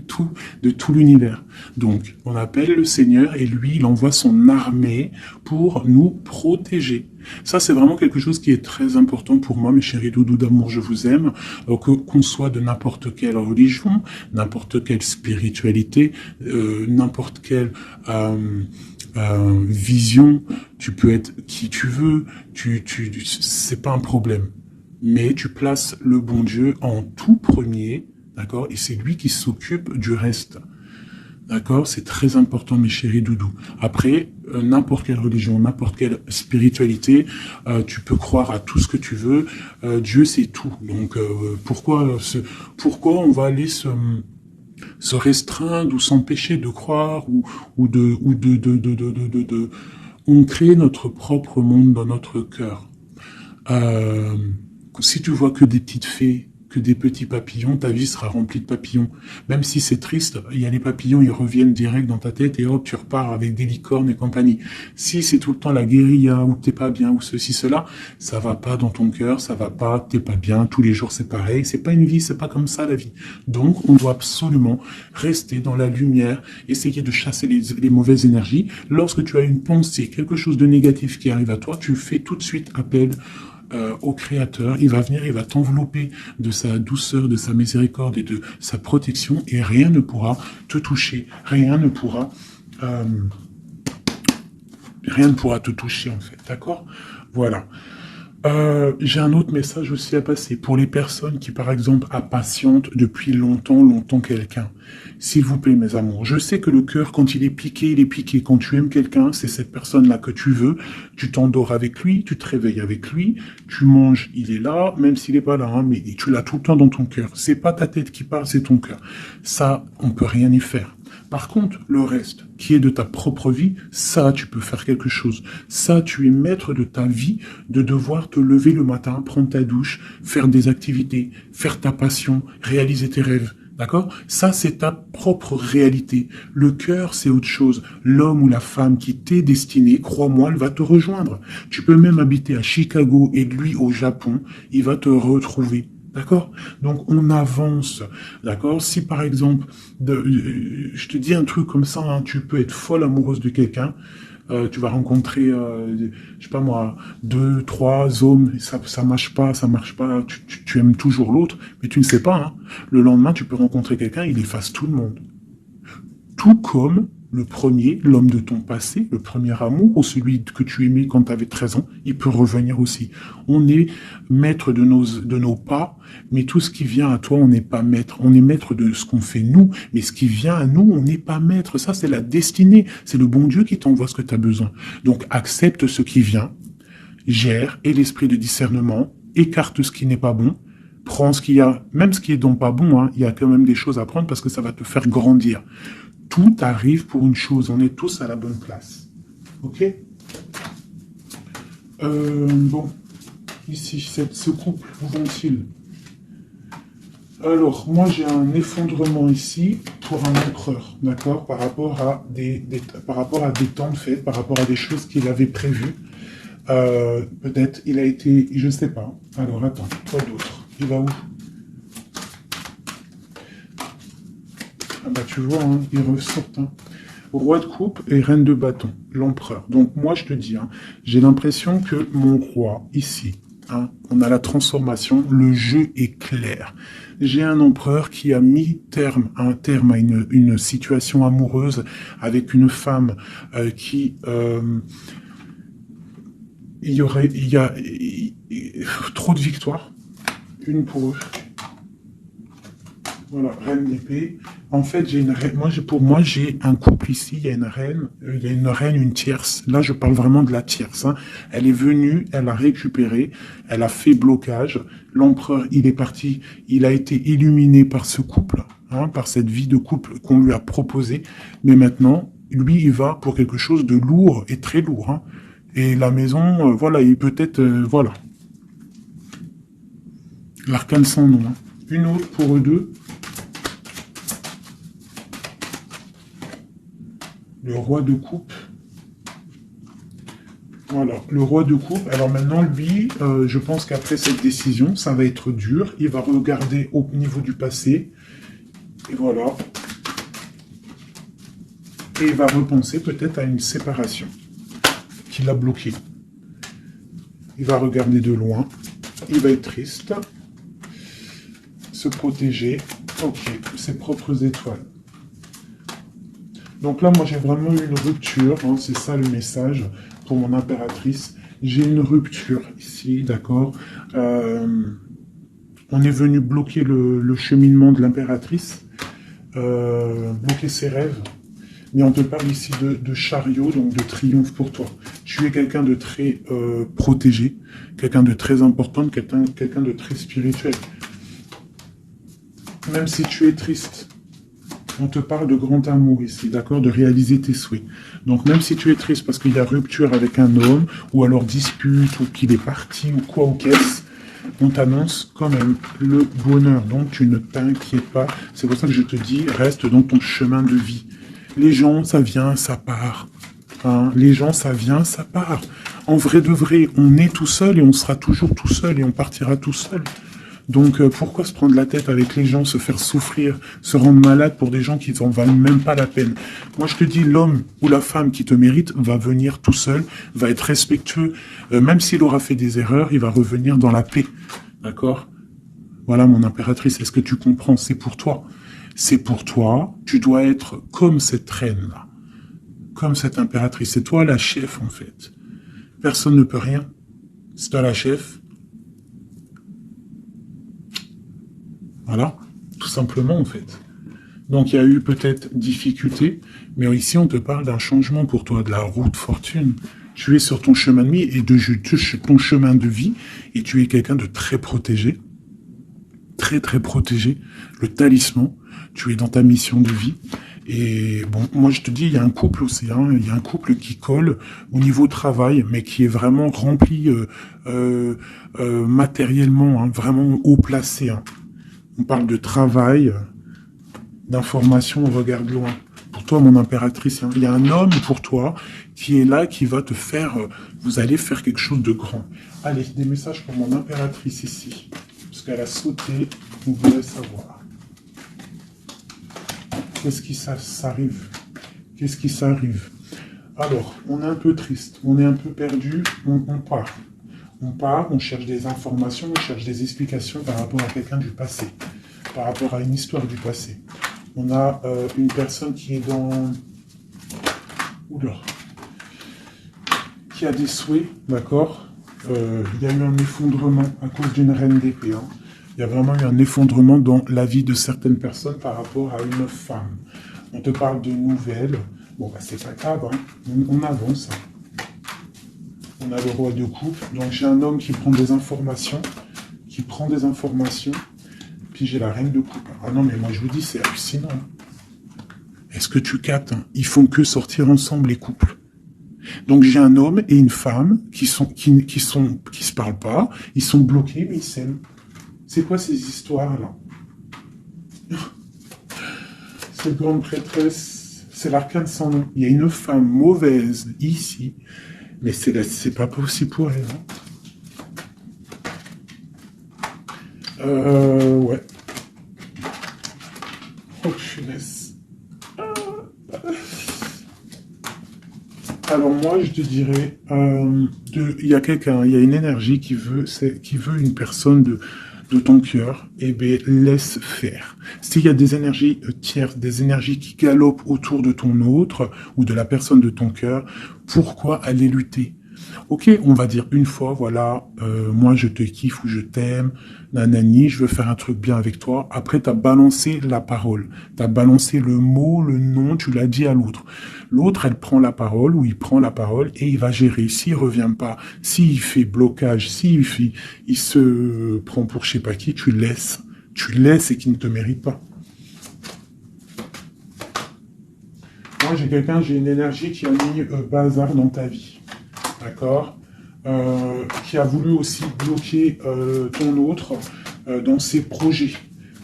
tout l'univers. Donc, on appelle le Seigneur et lui, il envoie son armée pour nous protéger. Ça, c'est vraiment quelque chose qui est très important pour moi, mes chéris doudous d'amour, je vous aime, qu'on soit de n'importe quelle religion, n'importe quelle spiritualité, n'importe quelle vision, tu peux être qui tu veux, c'est pas un problème. Mais tu places le bon Dieu en tout premier, d'accord, et c'est lui qui s'occupe du reste. D'accord? C'est très important, mes chéris doudous. Après, n'importe quelle religion, n'importe quelle spiritualité, tu peux croire à tout ce que tu veux. Dieu, c'est tout. Donc, pourquoi on va aller se restreindre ou s'empêcher de croire on crée notre propre monde dans notre cœur. Si tu vois que des petites fées, que des petits papillons, ta vie sera remplie de papillons. Même si c'est triste, il y a les papillons, ils reviennent direct dans ta tête et hop, tu repars avec des licornes et compagnie. Si c'est tout le temps la guérilla, ou t'es pas bien, ou ceci, cela, ça va pas dans ton cœur, ça va pas, t'es pas bien, tous les jours c'est pareil, c'est pas une vie, c'est pas comme ça la vie. Donc, on doit absolument rester dans la lumière, essayer de chasser les mauvaises énergies. Lorsque tu as une pensée, quelque chose de négatif qui arrive à toi, tu fais tout de suite appel au Créateur, il va venir, il va t'envelopper de sa douceur, de sa miséricorde et de sa protection, et rien ne pourra te toucher, rien ne pourra te toucher en fait, d'accord? Voilà. J'ai un autre message aussi à passer pour les personnes qui, par exemple, impatientent depuis longtemps quelqu'un. S'il vous plaît, mes amours, je sais que le cœur, quand il est piqué, il est piqué. Quand tu aimes quelqu'un, c'est cette personne-là que tu veux. Tu t'endors avec lui, tu te réveilles avec lui, tu manges, il est là, même s'il est pas là, hein, mais tu l'as tout le temps dans ton cœur. C'est pas ta tête qui parle, c'est ton cœur. Ça, on peut rien y faire. Par contre, le reste, qui est de ta propre vie, ça, tu peux faire quelque chose. Ça, tu es maître de ta vie, de devoir te lever le matin, prendre ta douche, faire des activités, faire ta passion, réaliser tes rêves. D'accord? Ça, c'est ta propre réalité. Le cœur, c'est autre chose. L'homme ou la femme qui t'est destiné, crois-moi, elle va te rejoindre. Tu peux même habiter à Chicago et lui au Japon, il va te retrouver. D'accord? Donc, on avance. D'accord? Si, par exemple, je te dis un truc comme ça, hein, tu peux être folle amoureuse de quelqu'un, tu vas rencontrer, je sais pas moi, 2, 3 hommes, ça marche pas, tu aimes toujours l'autre, mais tu ne sais pas, hein. Le lendemain, tu peux rencontrer quelqu'un, il efface tout le monde. Tout comme le premier, l'homme de ton passé, le premier amour, ou celui que tu aimais quand tu avais 13 ans, il peut revenir aussi. On est maître de nos pas, mais tout ce qui vient à toi, on n'est pas maître. On est maître de ce qu'on fait nous, mais ce qui vient à nous, on n'est pas maître. Ça, c'est la destinée. C'est le bon Dieu qui t'envoie ce que tu as besoin. Donc, accepte ce qui vient, gère, et l'esprit de discernement, écarte ce qui n'est pas bon, prends ce qu'il y a, même ce qui est donc pas bon, hein, il y a quand même des choses à prendre parce que ça va te faire grandir. Tout arrive pour une chose, on est tous à la bonne place. Ok? Bon, ici, ce couple, où vont-ils? Alors, moi, j'ai un effondrement ici pour un empereur, d'accord? Par rapport à des temps de fête, par rapport à des choses qu'il avait prévues. Peut-être, il a été, je sais pas. Alors, attends, quoi d'autre? Il va où? Ah bah tu vois, hein, ils ressortent. Hein. Roi de coupe et reine de bâton, l'empereur. Donc moi je te dis, hein, j'ai l'impression que mon roi, ici, hein. On a la transformation, le jeu est clair. J'ai un empereur qui a mis un terme à une situation amoureuse avec une femme qui... il y a trop de victoires, une pour eux. Voilà, reine d'épée. En fait, j'ai une reine. Pour moi, j'ai un couple ici. Il y a une reine, une tierce. Là, je parle vraiment de la tierce, hein. Elle est venue, elle a récupéré, elle a fait blocage. L'empereur, il est parti. Il a été illuminé par ce couple, hein, par cette vie de couple qu'on lui a proposée. Mais maintenant, lui, il va pour quelque chose de lourd et très lourd, hein. Et la maison, voilà, il peut être, voilà. L'arcane sans nom, hein. Une autre pour eux deux. Le roi de coupe. Voilà, le roi de coupe. Alors maintenant, lui, je pense qu'après cette décision, ça va être dur. Il va regarder au niveau du passé. Et voilà. Et il va repenser peut-être à une séparation qui l'a bloqué. Il va regarder de loin. Il va être triste. Se protéger. Ok, ses propres étoiles. Donc là, moi, j'ai vraiment eu une rupture, hein, c'est ça le message pour mon impératrice. J'ai une rupture ici, d'accord. On est venu bloquer le cheminement de l'impératrice, bloquer ses rêves. Mais on te parle ici de chariot, donc de triomphe pour toi. Tu es quelqu'un de très protégé, quelqu'un de très important, quelqu'un de très spirituel. Même si tu es triste, on te parle de grand amour ici, d'accord, de réaliser tes souhaits. Donc même si tu es triste parce qu'il y a rupture avec un homme, ou alors dispute, ou qu'il est parti, ou quoi ou qu'est-ce, on t'annonce quand même le bonheur. Donc tu ne t'inquiètes pas. C'est pour ça que je te dis, reste dans ton chemin de vie. Les gens, ça vient, ça part. Hein, les gens, ça vient, ça part. En vrai de vrai, on est tout seul et on sera toujours tout seul et on partira tout seul. Donc pourquoi se prendre la tête avec les gens, se faire souffrir, se rendre malade pour des gens qui n'en valent même pas la peine? Moi je te dis, l'homme ou la femme qui te mérite va venir tout seul, va être respectueux, même s'il aura fait des erreurs, il va revenir dans la paix. D'accord? Voilà mon impératrice, est-ce que tu comprends? C'est pour toi. C'est pour toi, tu dois être comme cette reine-là, comme cette impératrice. C'est toi la chef en fait. Personne ne peut rien. C'est toi la chef. Voilà, tout simplement en fait. Donc il y a eu peut-être difficulté, mais ici on te parle d'un changement pour toi, de la roue de fortune. Tu es sur ton chemin de vie et ton chemin de vie, et tu es quelqu'un de très protégé, très très protégé. Le talisman, tu es dans ta mission de vie. Et bon, moi je te dis, il y a un couple aussi, hein, il y a un couple qui colle au niveau travail, mais qui est vraiment rempli matériellement, hein, vraiment haut placé, hein. On parle de travail, d'information, on regarde loin. Pour toi, mon impératrice, hein, il y a un homme pour toi qui est là, qui va te faire... vous allez faire quelque chose de grand. Allez, des messages pour mon impératrice ici. Parce qu'elle a sauté, on voulait savoir. Qu'est-ce qui s'arrive? Qu'est-ce qui s'arrive? Alors, on est un peu triste, on est un peu perdu, on part. On part, on cherche des informations, on cherche des explications par rapport à quelqu'un du passé, par rapport à une histoire du passé. On a une personne qui est dans... Oula. Qui a des souhaits, d'accord. Il y a eu un effondrement à cause d'une reine d'épée. Hein. Il y a vraiment eu un effondrement dans la vie de certaines personnes par rapport à une femme. On te parle de nouvelles. Bon, bah, c'est pas grave, hein. On avance. Hein. On a le roi de coupe. Donc j'ai un homme qui prend des informations. Puis j'ai la reine de coupe. Ah non, mais moi je vous dis, c'est hallucinant. Est-ce que tu captes? Ils font que sortir ensemble, les couples. Donc j'ai un homme et une femme qui se parlent pas. Ils sont bloqués, mais ils s'aiment. C'est quoi ces histoires-là? Cette grande prêtresse, c'est l'arcane sans nom. Il y a une femme mauvaise ici. Mais c'est pas possible pour elle. Hein. Ouais. Oh, punaise. Alors moi, je te dirais, il y a quelqu'un, il y a une énergie qui veut une personne de ton cœur, eh bien, laisse faire. S'il y a des énergies tierces, des énergies qui galopent autour de ton autre ou de la personne de ton cœur, pourquoi aller lutter? Ok, on va dire une fois, voilà, moi je te kiffe ou je t'aime, nanani, je veux faire un truc bien avec toi. Après, tu as balancé la parole, tu as balancé le mot, le nom, tu l'as dit à l'autre. L'autre, elle prend la parole ou il prend la parole et il va gérer. S'il revient pas, s'il fait blocage, il se prend pour je sais pas qui, tu laisses. Tu laisses et qu'il ne te mérite pas. Moi, j'ai une énergie qui a mis bazar dans ta vie. D'accord, qui a voulu aussi bloquer ton autre dans ses projets.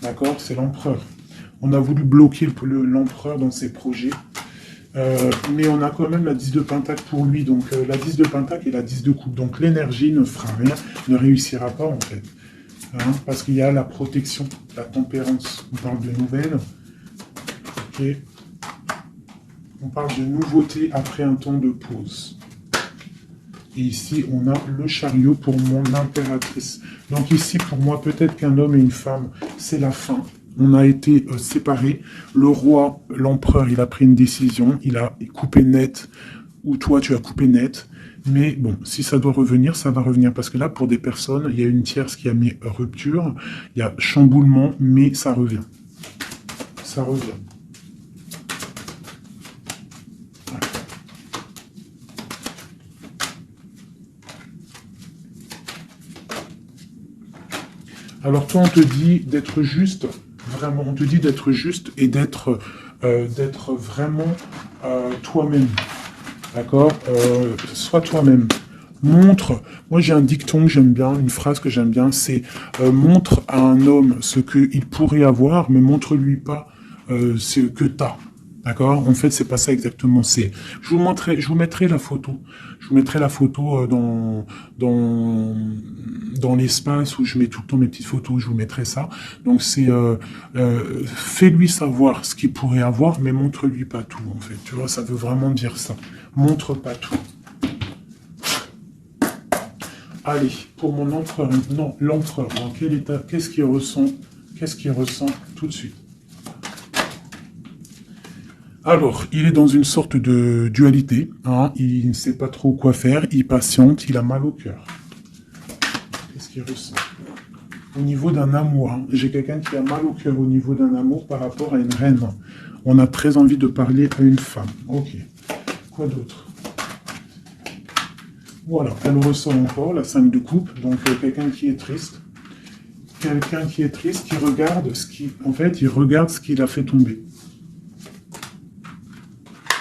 D'accord, c'est l'empereur. On a voulu bloquer l'empereur dans ses projets. Mais on a quand même la 10 de pentacle pour lui. Donc la 10 de pentacle et la 10 de coupe. Donc l'énergie ne fera rien, ne réussira pas en fait. Hein, parce qu'il y a la protection, la tempérance. On parle de nouvelles. Ok. On parle de nouveauté après un temps de pause. Et ici, on a le chariot pour mon impératrice. Donc ici, pour moi, peut-être qu'un homme et une femme, c'est la fin. On a été séparés. Le roi, l'empereur, il a pris une décision. Il a coupé net, ou toi, tu as coupé net. Mais bon, si ça doit revenir, ça va revenir. Parce que là, pour des personnes, il y a une tierce qui a mis rupture. Il y a chamboulement, mais ça revient. Ça revient. Alors toi, on te dit d'être juste, vraiment, on te dit d'être juste et d'être vraiment toi-même. D'accord, sois toi-même. Montre, moi j'ai un dicton que j'aime bien, une phrase que j'aime bien, c'est montre à un homme ce qu'il pourrait avoir, mais montre-lui pas ce que t'as. D'accord. En fait, c'est pas ça exactement. Je vous mettrai la photo. Je vous mettrai la photo dans l'espace où je mets tout le temps mes petites photos. Je vous mettrai ça. Donc c'est fais-lui savoir ce qu'il pourrait avoir, mais montre-lui pas tout. En fait, tu vois, ça veut vraiment dire ça. Montre pas tout. Allez, pour mon empereur, non, l'empereur. Dans quel état? Qu'est-ce qu'il ressent? Qu'est-ce qu'il ressent tout de suite? Alors, il est dans une sorte de dualité, hein, il ne sait pas trop quoi faire, il patiente, il a mal au cœur. Qu'est-ce qu'il ressent? Au niveau d'un amour, hein, j'ai quelqu'un qui a mal au cœur au niveau d'un amour par rapport à une reine. On a très envie de parler à une femme. Ok. Quoi d'autre? Voilà, elle ressent encore la 5 de coupe, donc quelqu'un qui est triste. Quelqu'un qui est triste, qui regarde en fait, il regarde ce qu'il a fait tomber.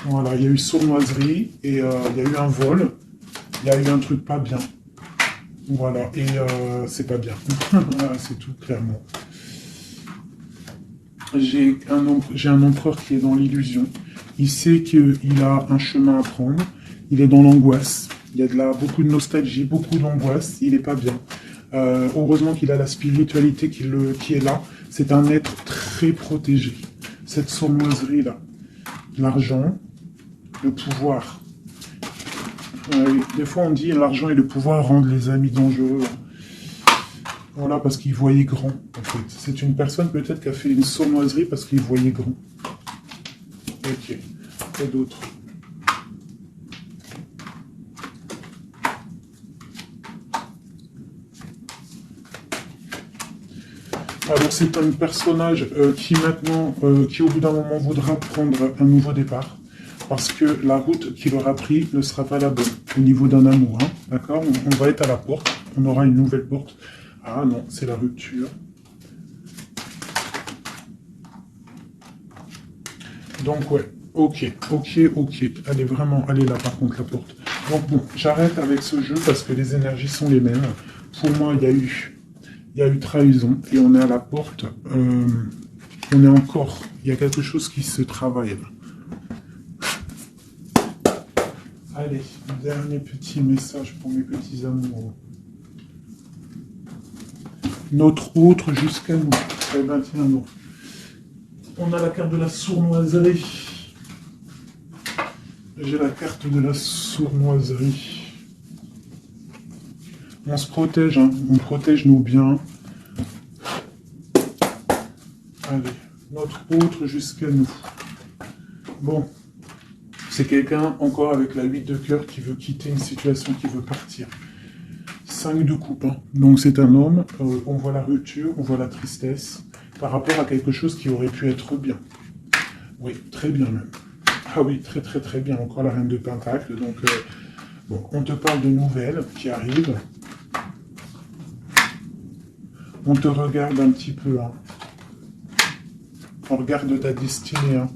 Voilà, il y a eu sournoiserie et il y a eu un vol. Il y a eu un truc pas bien. Voilà, et c'est pas bien. Voilà, c'est tout, clairement. J'ai un empereur qui est dans l'illusion. Il sait qu'il a un chemin à prendre. Il est dans l'angoisse. Il y a beaucoup de nostalgie, beaucoup d'angoisse. Il n'est pas bien. Heureusement qu'il a la spiritualité qui est là. C'est un être très protégé. Cette sournoiserie-là. L'argent, le pouvoir. Des fois, on dit l'argent et le pouvoir rendent les amis dangereux. Voilà, parce qu'il voyait grand, en fait. C'est une personne peut-être qui a fait une sournoiserie parce qu'il voyait grand. Ok. Quoi d'autre? Alors, c'est un personnage qui maintenant, qui au bout d'un moment voudra prendre un nouveau départ. Parce que la route qu'il aura pris ne sera pas la bonne au niveau d'un amour. Hein, d'accord, on va être à la porte. On aura une nouvelle porte. Ah non, c'est la rupture. Donc ouais, ok. Elle est vraiment, elle est là par contre la porte. Donc bon, j'arrête avec ce jeu parce que les énergies sont les mêmes. Pour moi, il y a eu trahison et on est à la porte. On est encore, il y a quelque chose qui se travaille là. Allez, dernier petit message pour mes petits amoureux. Notre autre jusqu'à nous. Eh ben tiens, non. On a la carte de la sournoiserie. J'ai la carte de la sournoiserie. On se protège, hein. On protège nos biens. Allez, notre autre jusqu'à nous. Bon, c'est quelqu'un encore avec la 8 de cœur qui veut quitter une situation, qui veut partir. 5 de coupe, hein. Donc c'est un homme, on voit la rupture, on voit la tristesse, par rapport à quelque chose qui aurait pu être bien. Oui, très bien même. Ah oui, très très très bien, encore la reine de Pentacle. Donc, bon, on te parle de nouvelles qui arrivent. On te regarde un petit peu, hein. On regarde ta destinée, hein.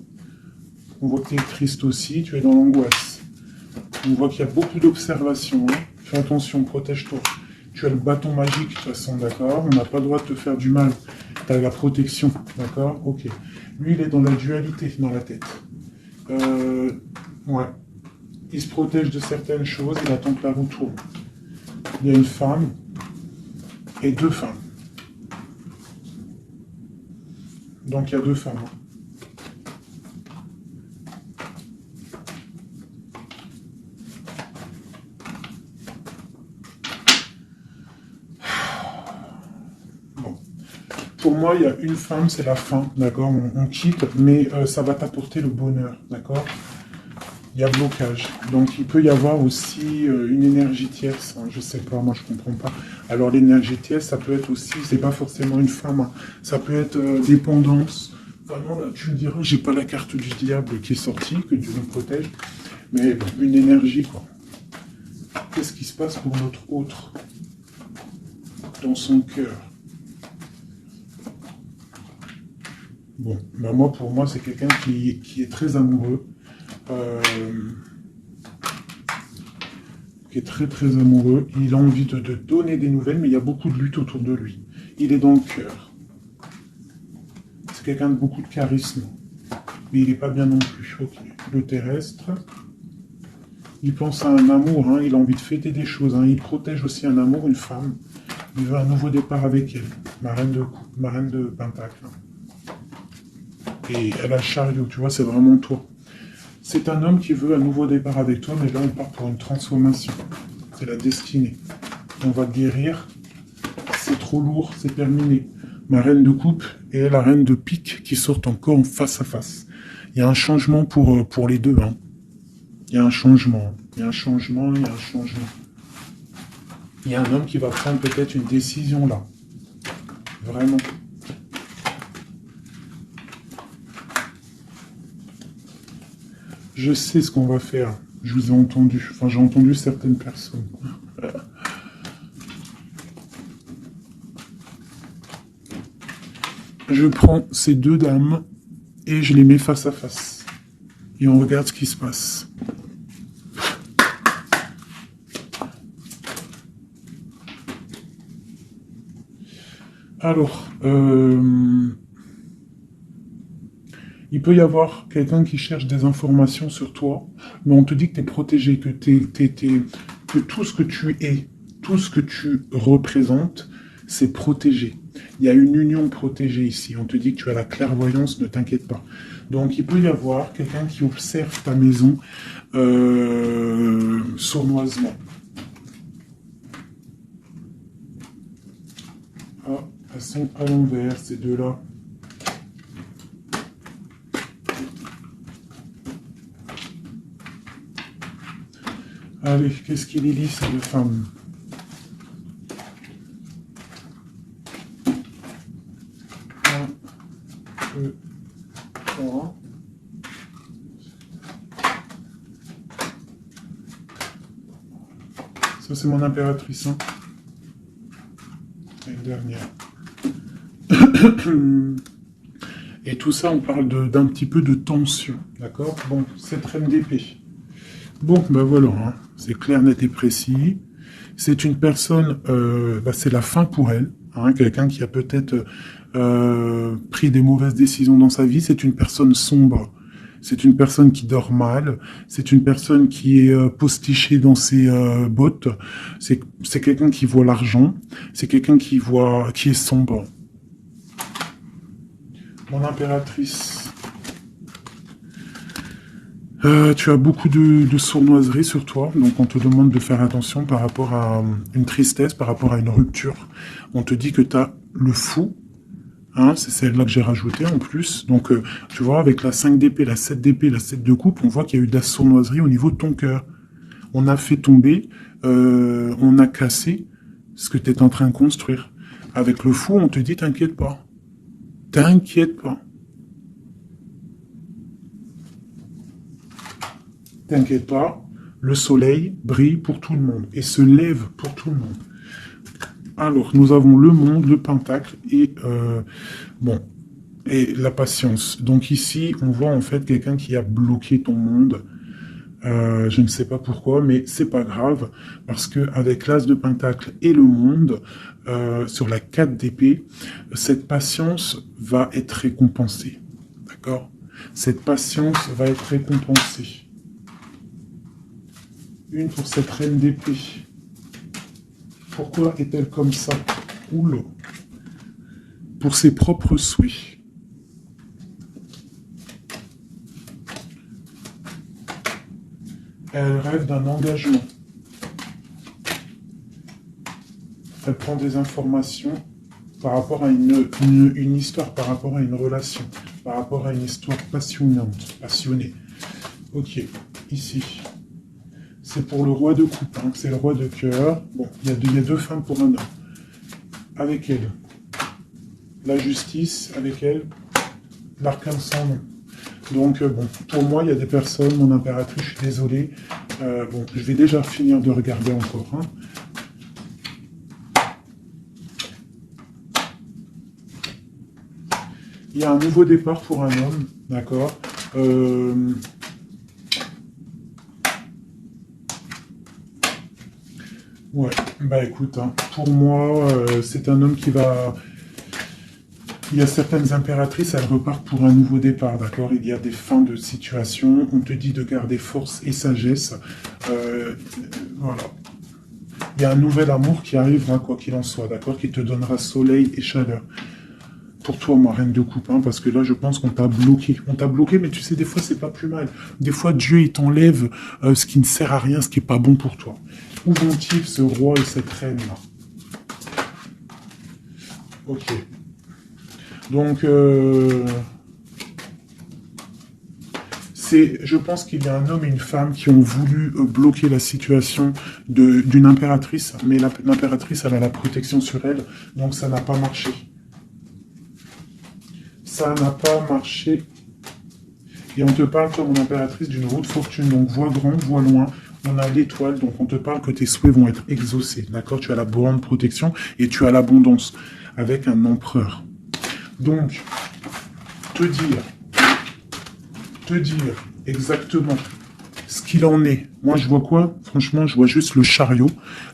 On voit que tu es triste aussi, tu es dans l'angoisse. On voit qu'il y a beaucoup d'observations, hein. Fais attention, protège-toi. Tu as le bâton magique, de toute façon, d'accord? On n'a pas le droit de te faire du mal. Tu as la protection, d'accord? Ok. Lui, il est dans la dualité, dans la tête. Ouais. Il se protège de certaines choses, il attend que la roue tourne. Il y a une femme et 2 femmes. Donc il y a 2 femmes. Bon. Pour moi, il y a une femme, c'est la fin, d'accord? On quitte, mais ça va t'apporter le bonheur, d'accord? Il y a blocage. Donc il peut y avoir aussi une énergie tierce, hein, je sais pas, moi je comprends pas. Alors l'énergie tierce, ça peut être aussi, c'est pas forcément une femme, hein, ça peut être dépendance. Vraiment, là, tu me diras, j'ai pas la carte du diable qui est sortie, que Dieu nous protège, mais bon, une énergie, quoi. Qu'est-ce qui se passe pour notre autre dans son cœur? Bon, ben moi, pour moi, c'est quelqu'un qui est très amoureux. Qui est très très amoureux, il a envie de donner des nouvelles, mais il y a beaucoup de lutte autour de lui. Il est dans le cœur. C'est quelqu'un de beaucoup de charisme, mais il n'est pas bien non plus. Ok. Le terrestre, il pense à un amour, hein, il a envie de fêter des choses, hein, il protège aussi un amour, une femme, il veut un nouveau départ avec elle, ma reine de Pentacle. Et elle a le chariot, tu vois, c'est vraiment toi. C'est un homme qui veut un nouveau départ avec toi, mais là on part pour une transformation. C'est la destinée. On va guérir. C'est trop lourd, c'est terminé. Ma reine de coupe et la reine de pique qui sortent encore en face à face. Il y a un changement pour les deux. Hein. Il y a un changement. Il y a un changement, il y a un changement. Il y a un homme qui va prendre peut-être une décision là. Vraiment. Je sais ce qu'on va faire. Je vous ai entendu. Enfin, j'ai entendu certaines personnes. Je prends ces 2 dames et je les mets face à face. Et on regarde ce qui se passe. Alors, il peut y avoir quelqu'un qui cherche des informations sur toi, mais on te dit que tu es protégé, que tout ce que tu es, tout ce que tu représentes, c'est protégé. Il y a une union protégée ici. On te dit que tu as la clairvoyance, ne t'inquiète pas. Donc il peut y avoir quelqu'un qui observe ta maison sournoisement. Ah, elles sont à l'envers, ces deux-là. Allez, qu'est-ce qu'il est lisse, ces 2 femmes? Ça, c'est mon impératrice. Hein. Et une dernière. Et tout ça, on parle d'un petit peu de tension. D'accord? Bon, cette reine d'épée. Bon, ben voilà. Hein. C'est clair, net et précis. C'est une personne, c'est la fin pour elle. Hein, quelqu'un qui a peut-être pris des mauvaises décisions dans sa vie. C'est une personne sombre. C'est une personne qui dort mal. C'est une personne qui est postichée dans ses bottes. C'est quelqu'un qui voit l'argent. C'est quelqu'un qui est sombre. Mon impératrice. Tu as beaucoup de sournoiserie sur toi, donc on te demande de faire attention par rapport à une tristesse, par rapport à une rupture. On te dit que tu as le fou, hein, c'est celle-là que j'ai rajoutée en plus. Donc, tu vois, avec la 5 d'épée, la 7 d'épée, la 7 de coupe, on voit qu'il y a eu de la sournoiserie au niveau de ton cœur. On a fait tomber, on a cassé ce que tu es en train de construire. Avec le fou, on te dit, t'inquiète pas. T'inquiète pas. T'inquiète pas, le soleil brille pour tout le monde et se lève pour tout le monde. Alors, nous avons le monde, le pentacle et bon et la patience. Donc ici, on voit en fait quelqu'un qui a bloqué ton monde. Je ne sais pas pourquoi, mais c'est pas grave parce que avec l'as de pentacle et le monde sur la 4 d'épée, cette patience va être récompensée. D'accord? Cette patience va être récompensée. Une pour cette reine d'épée. Pourquoi est-elle comme ça? Oula. Pour ses propres souhaits. Elle rêve d'un engagement. Elle prend des informations par rapport à une histoire, par rapport à une relation, par rapport à une histoire passionnée. Ok, ici. C'est pour le roi de coupe, hein, c'est le roi de cœur. Bon, il y a deux femmes pour un homme. Avec elle, la justice, avec elle, l'arcane sans nom. Donc, bon, pour moi, il y a des personnes, mon impératrice, je suis désolé. Bon, je vais déjà finir de regarder encore. Hein. Il y a un nouveau départ pour un homme, d'accord. Ouais, bah écoute, hein, pour moi, c'est un homme qui va... Il y a certaines impératrices, elles repartent pour un nouveau départ, d'accord? Il y a des fins de situation, on te dit de garder force et sagesse. Voilà. Il y a un nouvel amour qui arrivera, quoi qu'il en soit, d'accord? Qui te donnera soleil et chaleur. Pour toi, ma reine de coupe, hein, parce que là, je pense qu'on t'a bloqué. On t'a bloqué, mais tu sais, des fois, c'est pas plus mal. Des fois, Dieu, il t'enlève ce qui ne sert à rien, ce qui est pas bon pour toi. Où vont-ils, ce roi et cette reine-là? Ok. Donc, je pense qu'il y a un homme et une femme qui ont voulu bloquer la situation d'une impératrice, mais l'impératrice, elle a la protection sur elle, donc ça n'a pas marché. Ça n'a pas marché. Et on te parle, comme mon impératrice, d'une roue de fortune, donc vois grand, vois loin. On a l'étoile, donc on te parle que tes souhaits vont être exaucés, d'accord? Tu as la grande protection et tu as l'abondance, avec un empereur. Donc, te dire exactement ce qu'il en est. Moi, je vois quoi? Franchement, je vois juste le chariot,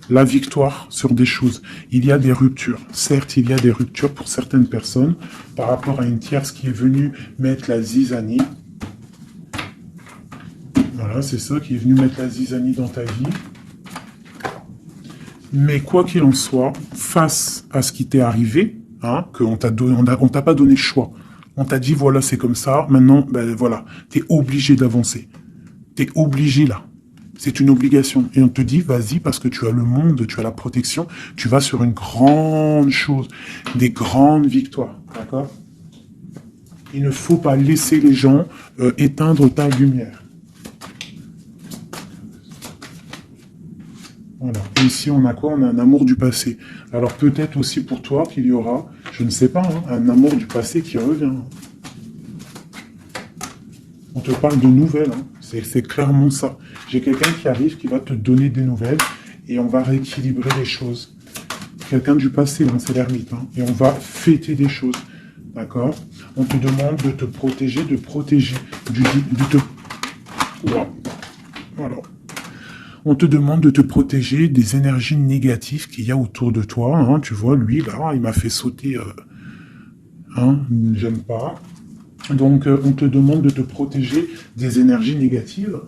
la victoire sur des choses. Il y a des ruptures. Certes, il y a des ruptures pour certaines personnes par rapport à une tierce qui est venue mettre la zizanie. Voilà, c'est ça, qui est venu mettre la zizanie dans ta vie. Mais quoi qu'il en soit, face à ce qui t'est arrivé, hein, qu'on t'a donné, on t'a pas donné le choix. On t'a dit, voilà, c'est comme ça. Maintenant, ben voilà, t'es obligé d'avancer. T'es obligé là. C'est une obligation. Et on te dit, vas-y, parce que tu as le monde, tu as la protection, tu vas sur une grande chose, des grandes victoires. D'accord? Il ne faut pas laisser les gens éteindre ta lumière. Voilà. Et ici, on a quoi? On a un amour du passé. Alors peut-être aussi pour toi qu'il y aura, je ne sais pas, hein, un amour du passé qui revient. On te parle de nouvelles, hein. C'est clairement ça. J'ai quelqu'un qui arrive, qui va te donner des nouvelles, et on va rééquilibrer les choses. Quelqu'un du passé, hein, c'est l'ermite, hein, et on va fêter des choses. D'accord? On te demande de te protéger, Voilà. On te demande de te protéger des énergies négatives qu'il y a autour de toi. Hein. Tu vois, lui, là, il m'a fait sauter. Hein, j'aime pas. Donc, on te demande de te protéger des énergies négatives.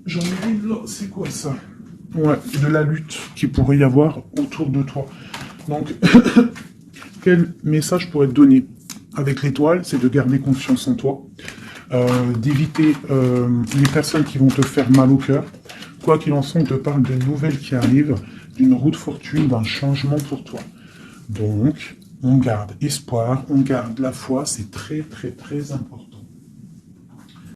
J'en ai une là, c'est quoi ça? Ouais, de la lutte qu'il pourrait y avoir autour de toi. Donc, quel message pourrait te donner avec l'étoile? C'est de garder confiance en toi. d'éviter les personnes qui vont te faire mal au cœur. Quoi qu'il en soit, on te parle de nouvelles qui arrivent, d'une roue de fortune, d'un changement pour toi. Donc, on garde espoir, on garde la foi, c'est très très très important.